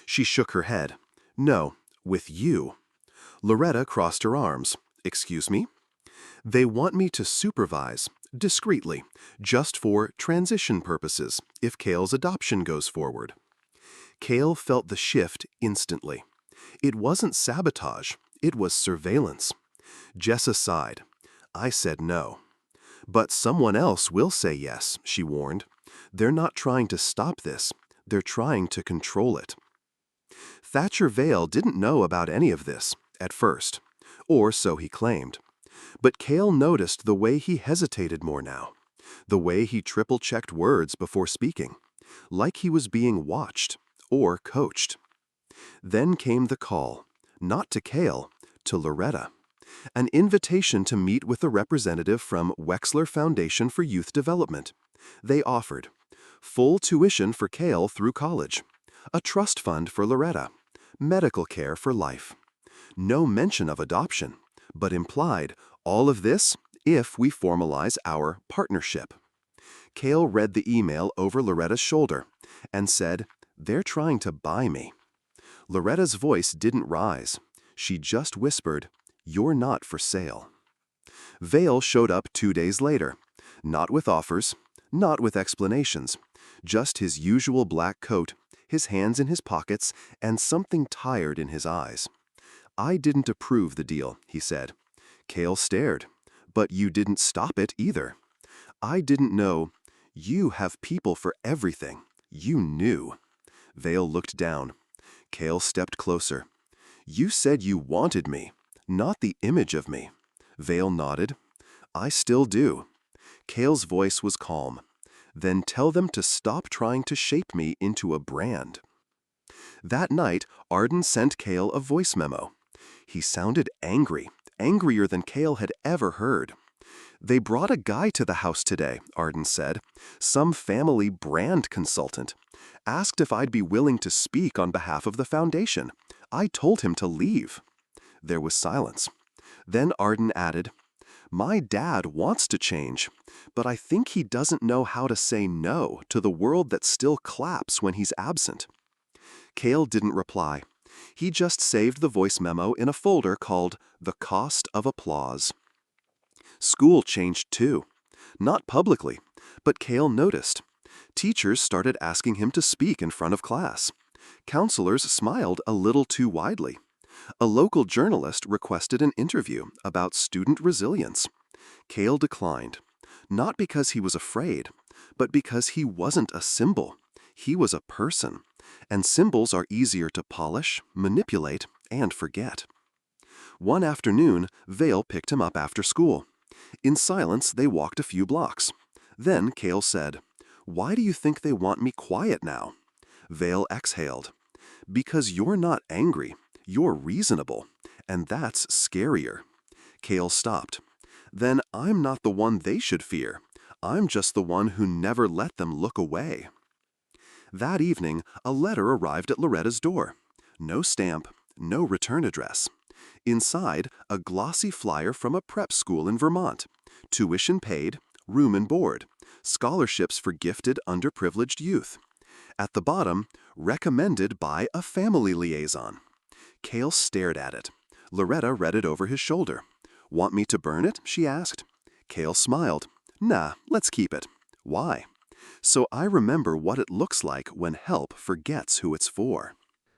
She shook her head. "No, with you." Loretta crossed her arms. "Excuse me?" "They want me to supervise, discreetly, just for transition purposes, if Kael's adoption goes forward." Kael felt the shift instantly. It wasn't sabotage, it was surveillance. Jessa sighed. "I said no." "But someone else will say yes," she warned. "They're not trying to stop this, they're trying to control it." Thatcher Vale didn't know about any of this, at first, or so he claimed. But Kael noticed the way he hesitated more now, the way he triple-checked words before speaking, like he was being watched or coached. Then came the call, not to Kael, to Loretta. An invitation to meet with a representative from Wexler Foundation for Youth Development. They offered full tuition for Kael through college, a trust fund for Loretta, medical care for life. No mention of adoption, but implied all of this if we formalize our partnership. Kael read the email over Loretta's shoulder and said, "They're trying to buy me." Loretta's voice didn't rise. She just whispered, "You're not for sale." Vale showed up 2 days later, not with offers, not with explanations, just his usual black coat, his hands in his pockets, and something tired in his eyes. "I didn't approve the deal," he said. Kael stared. "But you didn't stop it either." "I didn't know. You have people for everything. You knew." Vale looked down. Kael stepped closer. "You said you wanted me, not the image of me." Vale nodded. "I still do." Kael's voice was calm. "Then tell them to stop trying to shape me into a brand." That night, Arden sent Kael a voice memo. He sounded angry, angrier than Kael had ever heard. "They brought a guy to the house today," Arden said, "some family brand consultant. Asked if I'd be willing to speak on behalf of the foundation. I told him to leave." There was silence. Then Arden added, "My dad wants to change, but I think he doesn't know how to say no to the world that still claps when he's absent." Kael didn't reply. He just saved the voice memo in a folder called The Cost of Applause. School changed too. Not publicly, but Kael noticed. Teachers started asking him to speak in front of class. Counselors smiled a little too widely. A local journalist requested an interview about student resilience. Kael declined, not because he was afraid, but because he wasn't a symbol. He was a person, and symbols are easier to polish, manipulate, and forget. One afternoon, Vale picked him up after school. In silence, they walked a few blocks. Then Kael said, "Why do you think they want me quiet now?" Vale exhaled. "Because you're not angry, you're reasonable, and that's scarier." Kael stopped. "Then I'm not the one they should fear. I'm just the one who never let them look away." That evening, a letter arrived at Loretta's door. No stamp, no return address. Inside, a glossy flyer from a prep school in Vermont. Tuition paid, room and board, scholarships for gifted, underprivileged youth. At the bottom, recommended by a family liaison. Kael stared at it. Loretta read it over his shoulder. "Want me to burn it?" she asked. Kael smiled. "Nah, let's keep it." "Why?" "So I remember what it looks like when help forgets who it's for."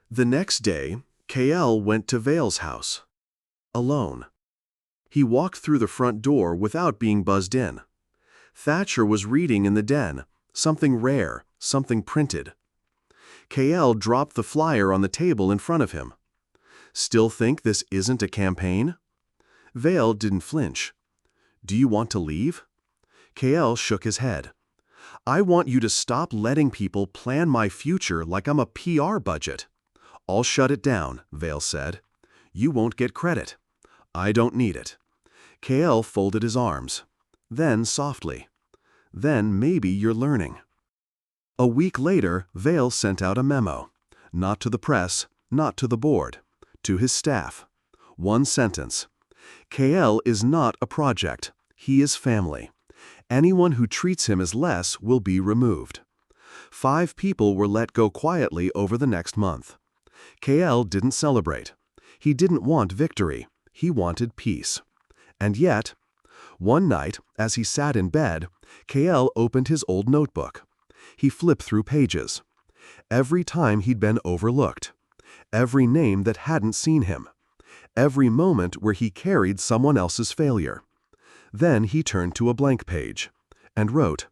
The next day, Kael went to Vale's house. Alone. He walked through the front door without being buzzed in. Thatcher was reading in the den, something rare, something printed. Kael dropped the flyer on the table in front of him. "Still think this isn't a campaign?" Vale didn't flinch. "Do you want to leave?" Kael shook his head. "I want you to stop letting people plan my future like I'm a PR budget." "I'll shut it down," Vale said. "You won't get credit. I don't need it." Kael folded his arms. Then softly. "Then maybe you're learning." A week later, Vale sent out a memo. Not to the press, not to the board. To his staff. One sentence. Kael is not a project. He is family. Anyone who treats him as less will be removed. 5 people were let go quietly over the next month. Kael didn't celebrate. He didn't want victory. He wanted peace. And yet, one night, as he sat in bed, Kael opened his old notebook. He flipped through pages. Every time he'd been overlooked. Every name that hadn't seen him. Every moment where he carried someone else's failure. Then he turned to a blank page and wrote,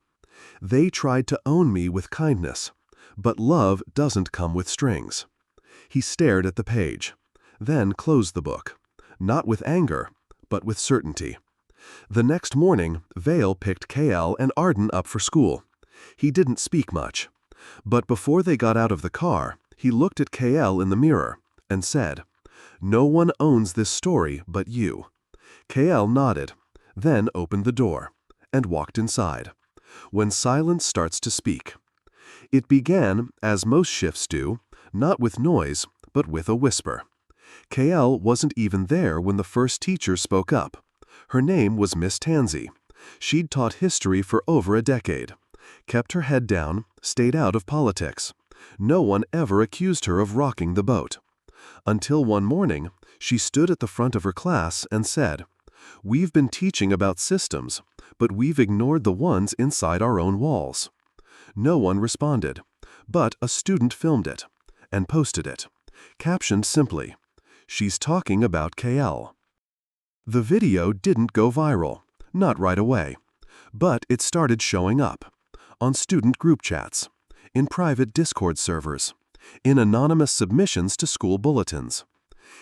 "They tried to own me with kindness, but love doesn't come with strings." He stared at the page, then closed the book, not with anger, but with certainty. The next morning, Vale picked Kael and Arden up for school. He didn't speak much, but before they got out of the car, he looked at Kael in the mirror and said, "No one owns this story but you." Kael nodded, then opened the door and walked inside. When silence starts to speak. It began, as most shifts do, not with noise, but with a whisper. Kael wasn't even there when the first teacher spoke up. Her name was Miss Tansey. She'd taught history for over a decade. Kept her head down, stayed out of politics. No one ever accused her of rocking the boat. Until one morning, she stood at the front of her class and said, "We've been teaching about systems, but we've ignored the ones inside our own walls." No one responded, but a student filmed it and posted it, captioned simply, "She's talking about Kael." The video didn't go viral, not right away, but it started showing up on student group chats, in private Discord servers, in anonymous submissions to school bulletins.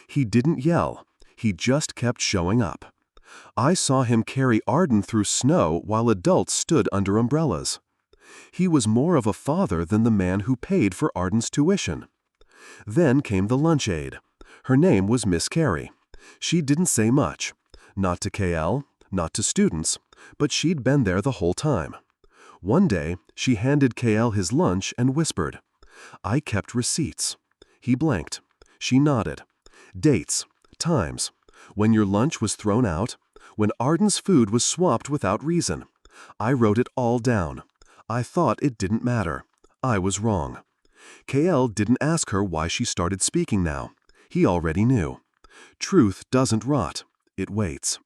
He didn't yell, he just kept showing up. I saw him carry Arden through snow while adults stood under umbrellas. He was more of a father than the man who paid for Arden's tuition. Then came the lunch aide. Her name was Miss Carey. She didn't say much, not to Kael, not to students, but she'd been there the whole time. One day, she handed Kael his lunch and whispered, "I kept receipts." He blanked. She nodded. Dates, times, when your lunch was thrown out, when Arden's food was swapped without reason. I wrote it all down. I thought it didn't matter. I was wrong. Kael didn't ask her why she started speaking now. He already knew. Truth doesn't rot. It waits.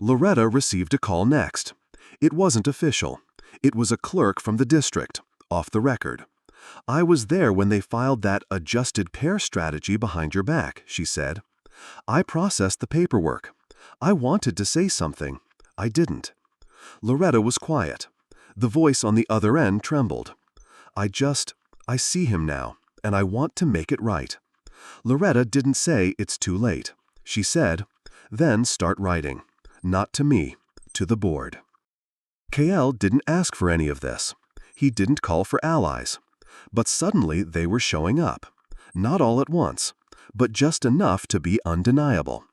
Loretta received a call next. It wasn't official. It was a clerk from the district, off the record. "I was there when they filed that adjusted pair strategy behind your back," she said. "I processed the paperwork. I wanted to say something. I didn't." Loretta was quiet. The voice on the other end trembled. I see him now, and I want to make it right. Loretta didn't say it's too late. She said, then start writing. Not to me, to the board. Kael didn't ask for any of this. He didn't call for allies. But suddenly they were showing up. Not all at once, but just enough to be undeniable.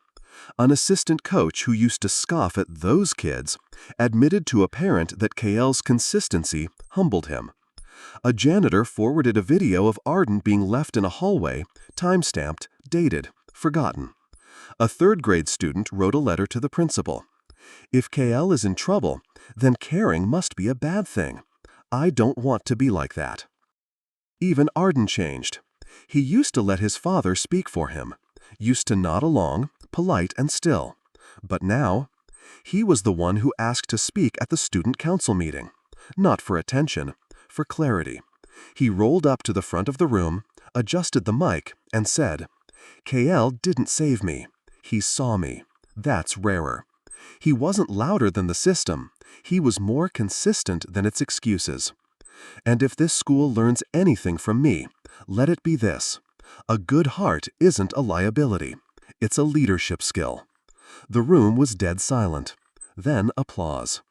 An assistant coach who used to scoff at those kids admitted to a parent that Kael's consistency humbled him. A janitor forwarded a video of Arden being left in a hallway, time-stamped, dated, forgotten. A third-grade student wrote a letter to the principal. If Kael is in trouble, then caring must be a bad thing. I don't want to be like that. Even Arden changed. He used to let his father speak for him, used to nod along, polite and still. But now, he was the one who asked to speak at the student council meeting. Not for attention, for clarity. He rolled up to the front of the room, adjusted the mic, and said, Kael didn't save me. He saw me. That's rarer. He wasn't louder than the system. He was more consistent than its excuses. And if this school learns anything from me, let it be this. A good heart isn't a liability. It's a leadership skill. The room was dead silent. Then applause.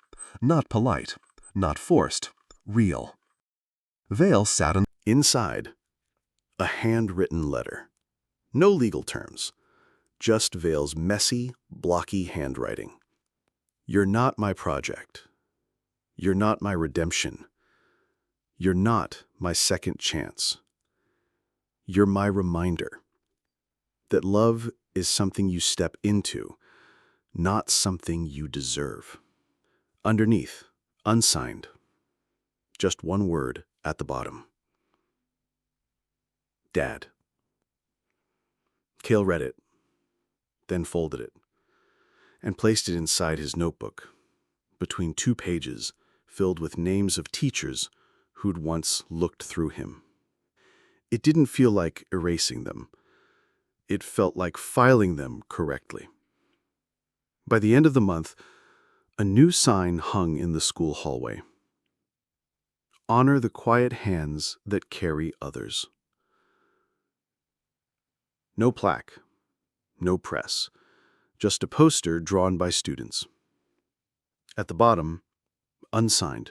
Not polite, not forced, real. Vale sat Inside, a handwritten letter. No legal terms. Just Vale's messy, blocky handwriting. You're not my project. You're not my redemption. You're not my second chance. You're my reminder that love is something you step into, not something you deserve. Underneath, unsigned, just one word at the bottom. Dad. Kael read it, then folded it, and placed it inside his notebook, between 2 pages filled with names of teachers who'd once looked through him. It didn't feel like erasing them. It felt like filing them correctly. By the end of the month, a new sign hung in the school hallway. Honor the quiet hands that carry others. No plaque, no press, just a poster drawn by students. At the bottom, unsigned.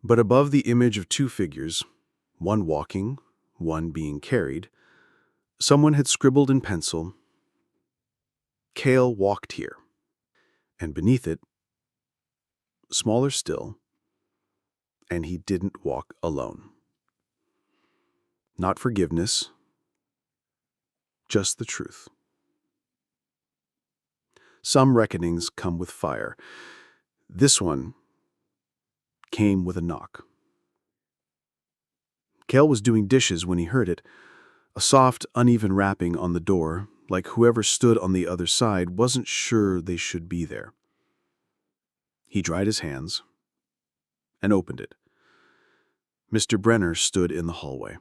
But above the image of 2 figures, one walking, one being carried, someone had scribbled in pencil, Kael walked here. And beneath it, smaller still, and he didn't walk alone. Not forgiveness, just the truth. Some reckonings come with fire. This one came with a knock. Kael was doing dishes when he heard it, a soft, uneven rapping on the door, like whoever stood on the other side wasn't sure they should be there. He dried his hands and opened it. Mr. Brenner stood in the hallway.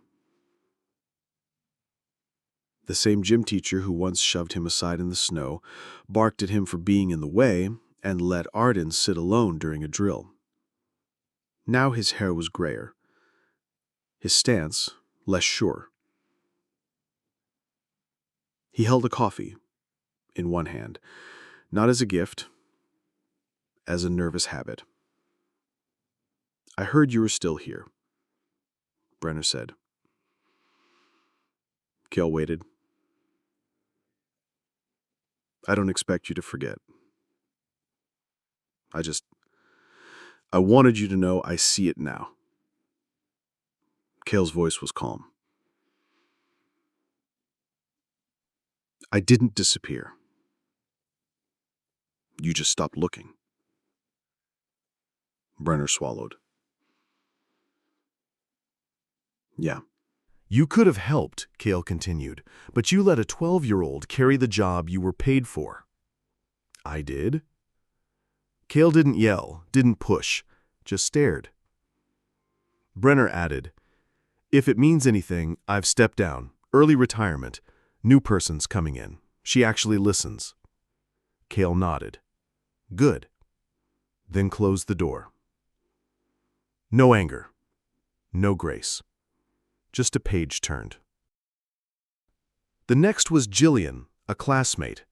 The same gym teacher who once shoved him aside in the snow, barked at him for being in the way, and let Arden sit alone during a drill. Now his hair was grayer, his stance less sure. He held a coffee in one hand, not as a gift, as a nervous habit. I heard you were still here, Brenner said. Kael waited. I don't expect you to forget. I wanted you to know I see it now. Kael's voice was calm. I didn't disappear. You just stopped looking. Brenner swallowed. Yeah. You could have helped, Kael continued, but you let a 12-year-old carry the job you were paid for. I did? Kael didn't yell, didn't push, just stared. Brenner added, if it means anything, I've stepped down, early retirement, new person's coming in. She actually listens. Kael nodded. Good. Then closed the door. No anger. No grace. Just a page turned. The next was Jillian, a classmate.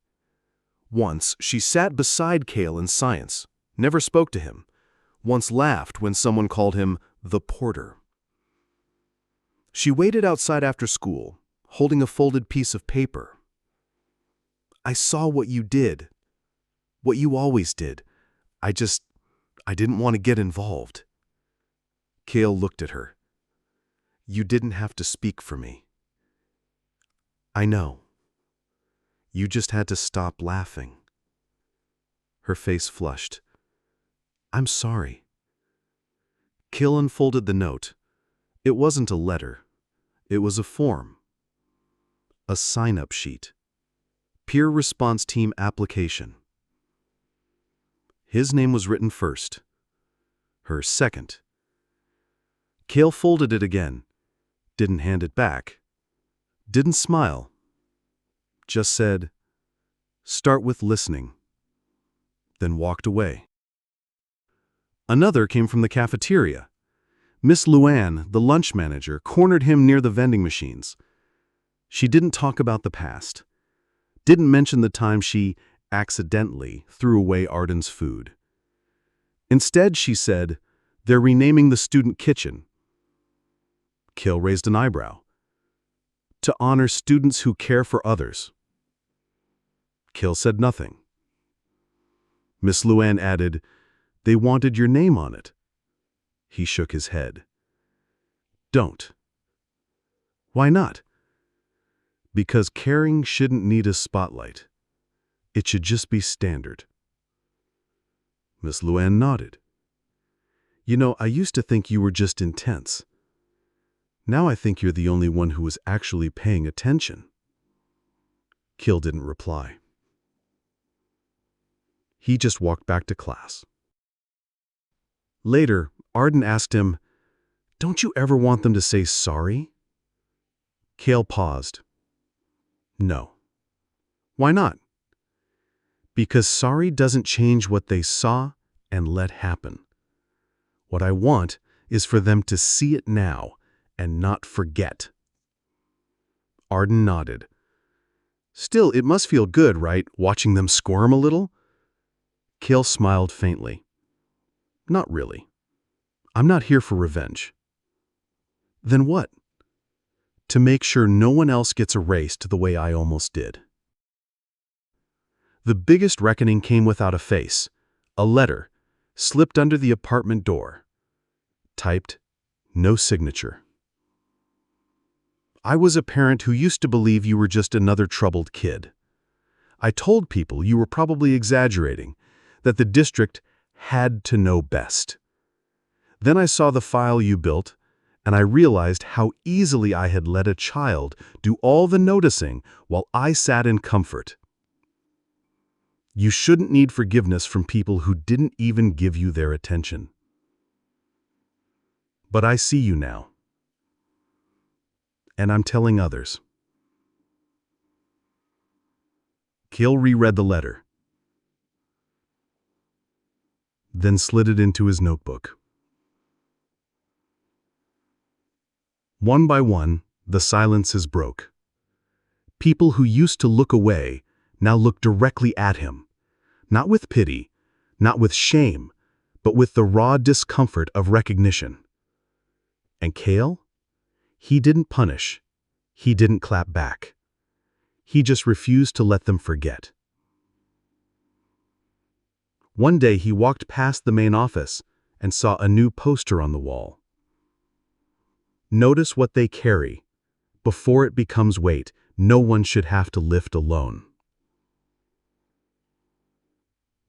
Once, she sat beside Kael in science, never spoke to him, once laughed when someone called him the porter. She waited outside after school, holding a folded piece of paper. "I saw what you did. What you always did. I didn't want to get involved." Kael looked at her. "You didn't have to speak for me." "I know. You just had to stop laughing." Her face flushed. "I'm sorry." Kael unfolded the note. It wasn't a letter. It was a form. A sign-up sheet. Peer Response Team application. His name was written first. Her second. Kael folded it again. Didn't hand it back. Didn't smile. Just said, "Start with listening." Then walked away. Another came from the cafeteria. Miss Luann, the lunch manager, cornered him near the vending machines. She didn't talk about the past. Didn't mention the time she accidentally threw away Arden's food. Instead, she said, "They're renaming the student kitchen." Kael raised an eyebrow. "To honor students who care for others." Kael said nothing. Miss Luann added, "They wanted your name on it." He shook his head. "Don't." "Why not?" "Because caring shouldn't need a spotlight. It should just be standard." Miss Luann nodded. "You know, I used to think you were just intense. Now I think you're the only one who is actually paying attention." Kael didn't reply. He just walked back to class. Later, Arden asked him, "Don't you ever want them to say sorry?" Kael paused. "No." "Why not?" "Because sorry doesn't change what they saw and let happen. What I want is for them to see it now and not forget." Arden nodded. "Still, it must feel good, right, watching them squirm a little?" Kael smiled faintly. "Not really. I'm not here for revenge." "Then what?" "To make sure no one else gets erased the way I almost did." The biggest reckoning came without a face. A letter, slipped under the apartment door. Typed, no signature. "I was a parent who used to believe you were just another troubled kid. I told people you were probably exaggerating, that the district had to know best. Then I saw the file you built, and I realized how easily I had let a child do all the noticing while I sat in comfort. You shouldn't need forgiveness from people who didn't even give you their attention. But I see you now. And I'm telling others." Kael reread the letter, then slid it into his notebook. One by one, the silences broke. People who used to look away now looked directly at him, not with pity, not with shame, but with the raw discomfort of recognition. And Kael? He didn't punish. He didn't clap back. He just refused to let them forget. One day he walked past the main office and saw a new poster on the wall. "Notice what they carry. Before it becomes weight, no one should have to lift alone."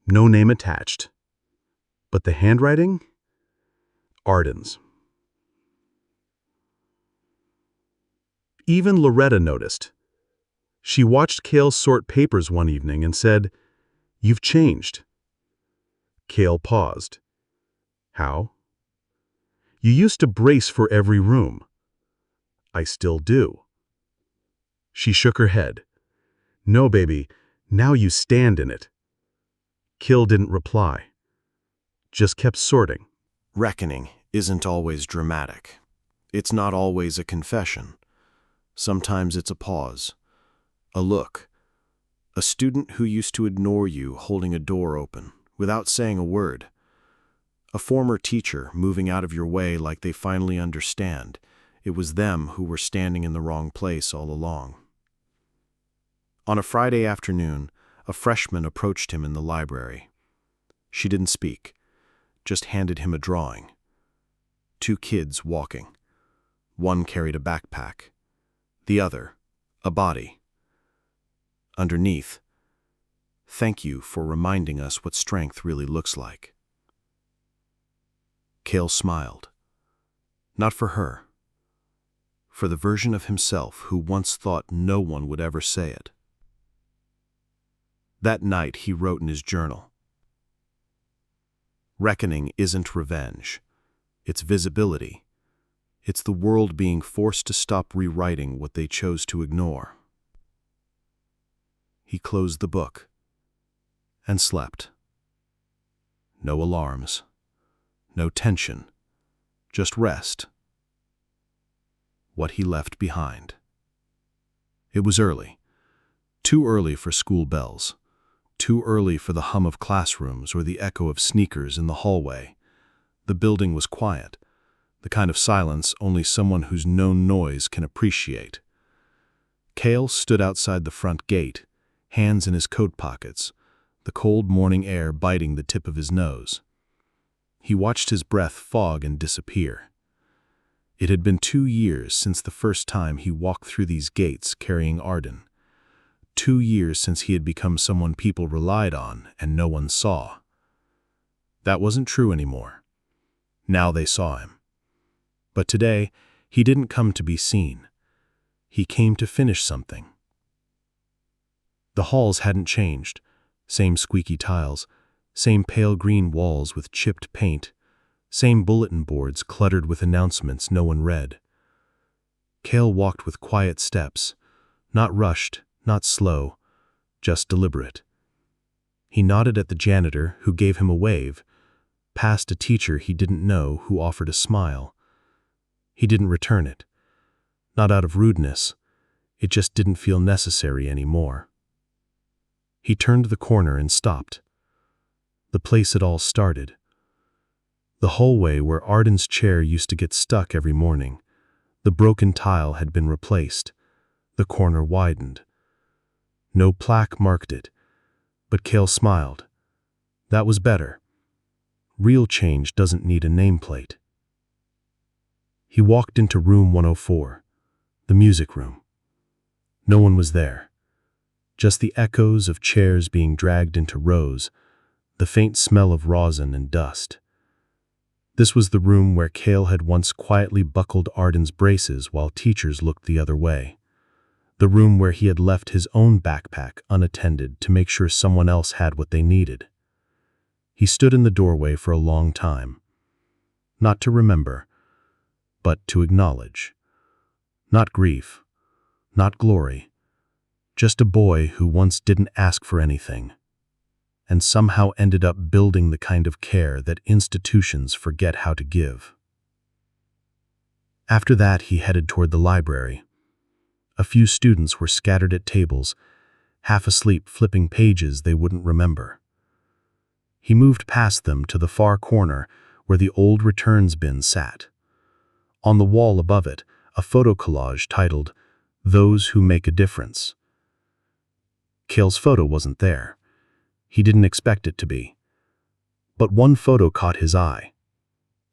No name attached. But the handwriting? Arden's. Even Loretta noticed. She watched Kael sort papers one evening and said, "You've changed." Kael paused. "How?" "You used to brace for every room." "I still do." She shook her head. "No, baby, now you stand in it." Kael didn't reply. Just kept sorting. Reckoning isn't always dramatic. It's not always a confession. Sometimes it's a pause, a look, a student who used to ignore you holding a door open without saying a word, a former teacher moving out of your way like they finally understand it was them who were standing in the wrong place all along. On a Friday afternoon, a freshman approached him in the library. She didn't speak, just handed him a drawing. Two kids walking. One carried a backpack, the other, a body. Underneath, "Thank you for reminding us what strength really looks like." Kael smiled. Not for her. For the version of himself who once thought no one would ever say it. That night he wrote in his journal, "Reckoning isn't revenge. It's visibility. It's the world being forced to stop rewriting what they chose to ignore." He closed the book and slept. No alarms, no tension, just rest. What he left behind. It was early. Too early for school bells. Too early for the hum of classrooms or the echo of sneakers in the hallway. The building was quiet, the kind of silence only someone who's known noise can appreciate. Kael stood outside the front gate, hands in his coat pockets, the cold morning air biting the tip of his nose. He watched his breath fog and disappear. It had been 2 years since the first time he walked through these gates carrying Arden. 2 years since he had become someone people relied on and no one saw. That wasn't true anymore. Now they saw him. But today, he didn't come to be seen. He came to finish something. The halls hadn't changed. Same squeaky tiles, same pale green walls with chipped paint, same bulletin boards cluttered with announcements no one read. Kael walked with quiet steps, not rushed, not slow, just deliberate. He nodded at the janitor, who gave him a wave, past a teacher he didn't know who offered a smile. He didn't return it. Not out of rudeness. It just didn't feel necessary anymore. He turned the corner and stopped. The place it all started. The hallway where Arden's chair used to get stuck every morning. The broken tile had been replaced. The corner widened. No plaque marked it, but Kael smiled. That was better. Real change doesn't need a nameplate. He walked into room 104, the music room. No one was there. Just the echoes of chairs being dragged into rows, the faint smell of rosin and dust. This was the room where Kael had once quietly buckled Arden's braces while teachers looked the other way. The room where he had left his own backpack unattended to make sure someone else had what they needed. He stood in the doorway for a long time. Not to remember, but to acknowledge. Not grief, not glory. Just a boy who once didn't ask for anything, and somehow ended up building the kind of care that institutions forget how to give. After that, he headed toward the library. A few students were scattered at tables, half asleep flipping pages they wouldn't remember. He moved past them to the far corner where the old returns bin sat. On the wall above it, a photo collage titled, "Those Who Make a Difference." Kael's photo wasn't there. He didn't expect it to be. But one photo caught his eye.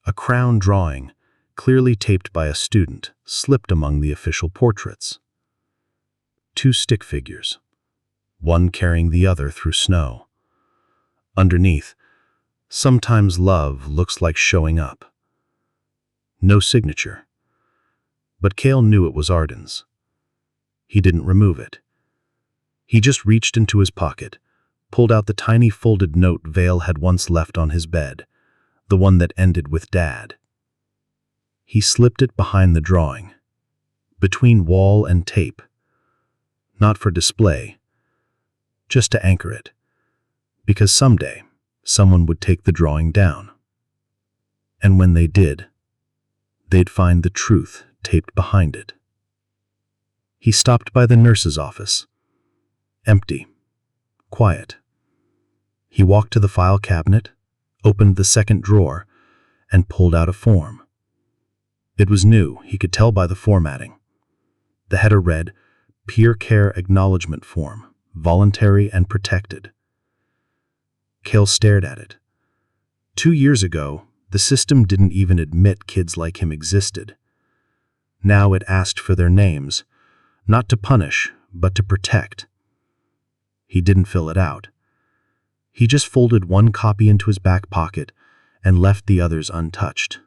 A crown drawing, clearly taped by a student, slipped among the official portraits. 2 stick figures, one carrying the other through snow. Underneath, "Sometimes love looks like showing up." No signature. But Kael knew it was Arden's. He didn't remove it. He just reached into his pocket, pulled out the tiny folded note Vale had once left on his bed, the one that ended with Dad. He slipped it behind the drawing, between wall and tape. Not for display, just to anchor it, because someday someone would take the drawing down. And when they did, they'd find the truth taped behind it. He stopped by the nurse's office. Empty. Quiet. He walked to the file cabinet, opened the second drawer, and pulled out a form. It was new, he could tell by the formatting. The header read, Peer Care Acknowledgement Form, Voluntary and Protected. Kael stared at it. 2 years ago, the system didn't even admit kids like him existed. Now it asked for their names, not to punish, but to protect. He didn't fill it out. He just folded one copy into his back pocket and left the others untouched.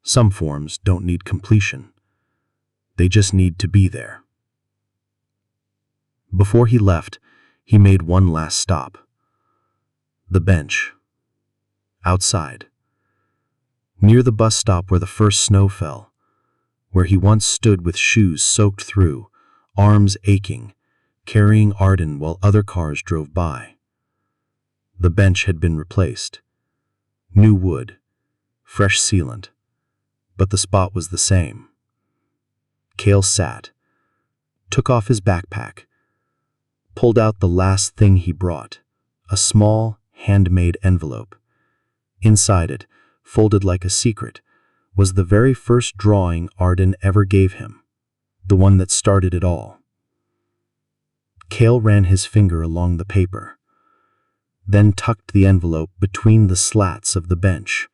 Some forms don't need completion. They just need to be there. Before he left, he made one last stop. The bench. Outside. Near the bus stop where the first snow fell, where he once stood with shoes soaked through, arms aching, carrying Arden while other cars drove by. The bench had been replaced. New wood, fresh sealant, but the spot was the same. Kael sat, took off his backpack, pulled out the last thing he brought, a small, handmade envelope. Inside it, folded like a secret, was the very first drawing Arden ever gave him, the one that started it all. Kael ran his finger along the paper, then tucked the envelope between the slats of the bench,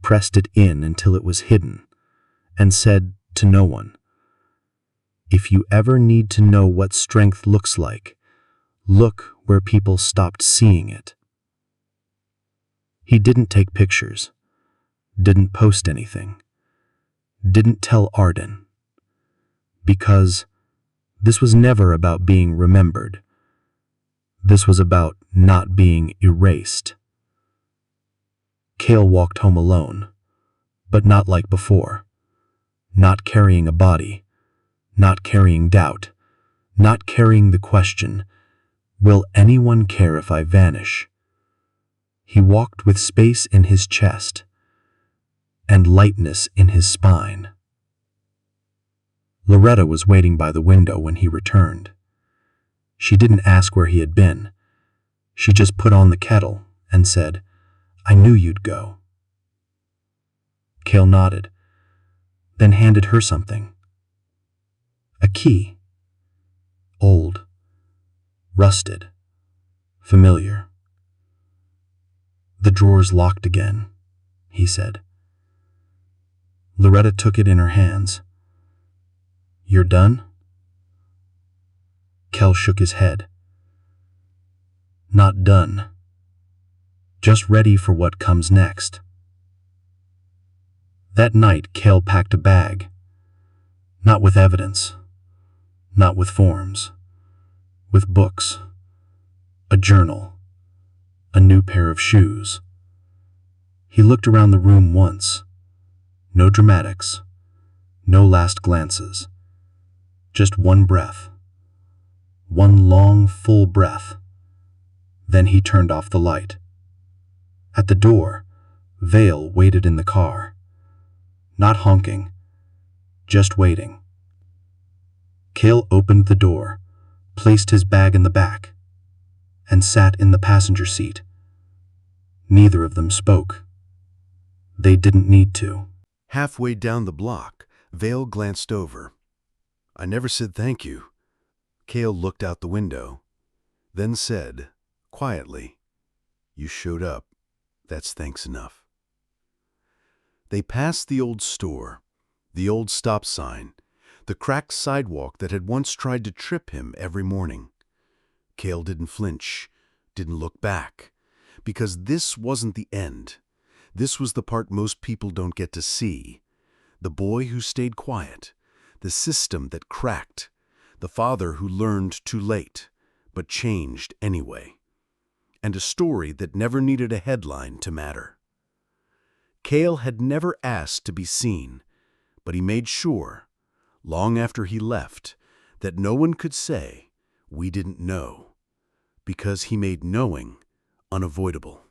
pressed it in until it was hidden, and said to no one, "If you ever need to know what strength looks like, look where people stopped seeing it." He didn't take pictures, didn't post anything, didn't tell Arden, because this was never about being remembered. This was about not being erased. Kael walked home alone, but not like before. Not carrying a body, not carrying doubt, not carrying the question, will anyone care if I vanish? He walked with space in his chest and lightness in his spine. Loretta was waiting by the window when he returned. She didn't ask where he had been. She just put on the kettle and said, "I knew you'd go." Kael nodded, then handed her something. A key. Old, rusted, familiar. "The drawer's locked again," he said. Loretta took it in her hands. "You're done?" Kael shook his head. "Not done. Just ready for what comes next." That night, Kael packed a bag. Not with evidence. Not with forms. With books. A journal. A new pair of shoes. He looked around the room once. No dramatics. No last glances. Just one breath. One long, full breath. Then he turned off the light. At the door, Vale waited in the car. Not honking, just waiting. Kael opened the door, placed his bag in the back, and sat in the passenger seat. Neither of them spoke. They didn't need to. Halfway down the block, Vale glanced over. "I never said thank you." Kael looked out the window, then said, quietly, "You showed up. That's thanks enough." They passed the old store, the old stop sign, the cracked sidewalk that had once tried to trip him every morning. Kael didn't flinch, didn't look back, because this wasn't the end. This was the part most people don't get to see. The boy who stayed quiet, the system that cracked, the father who learned too late, but changed anyway. And a story that never needed a headline to matter. Kael had never asked to be seen, but he made sure, long after he left, that no one could say, "We didn't know," because he made knowing unavoidable.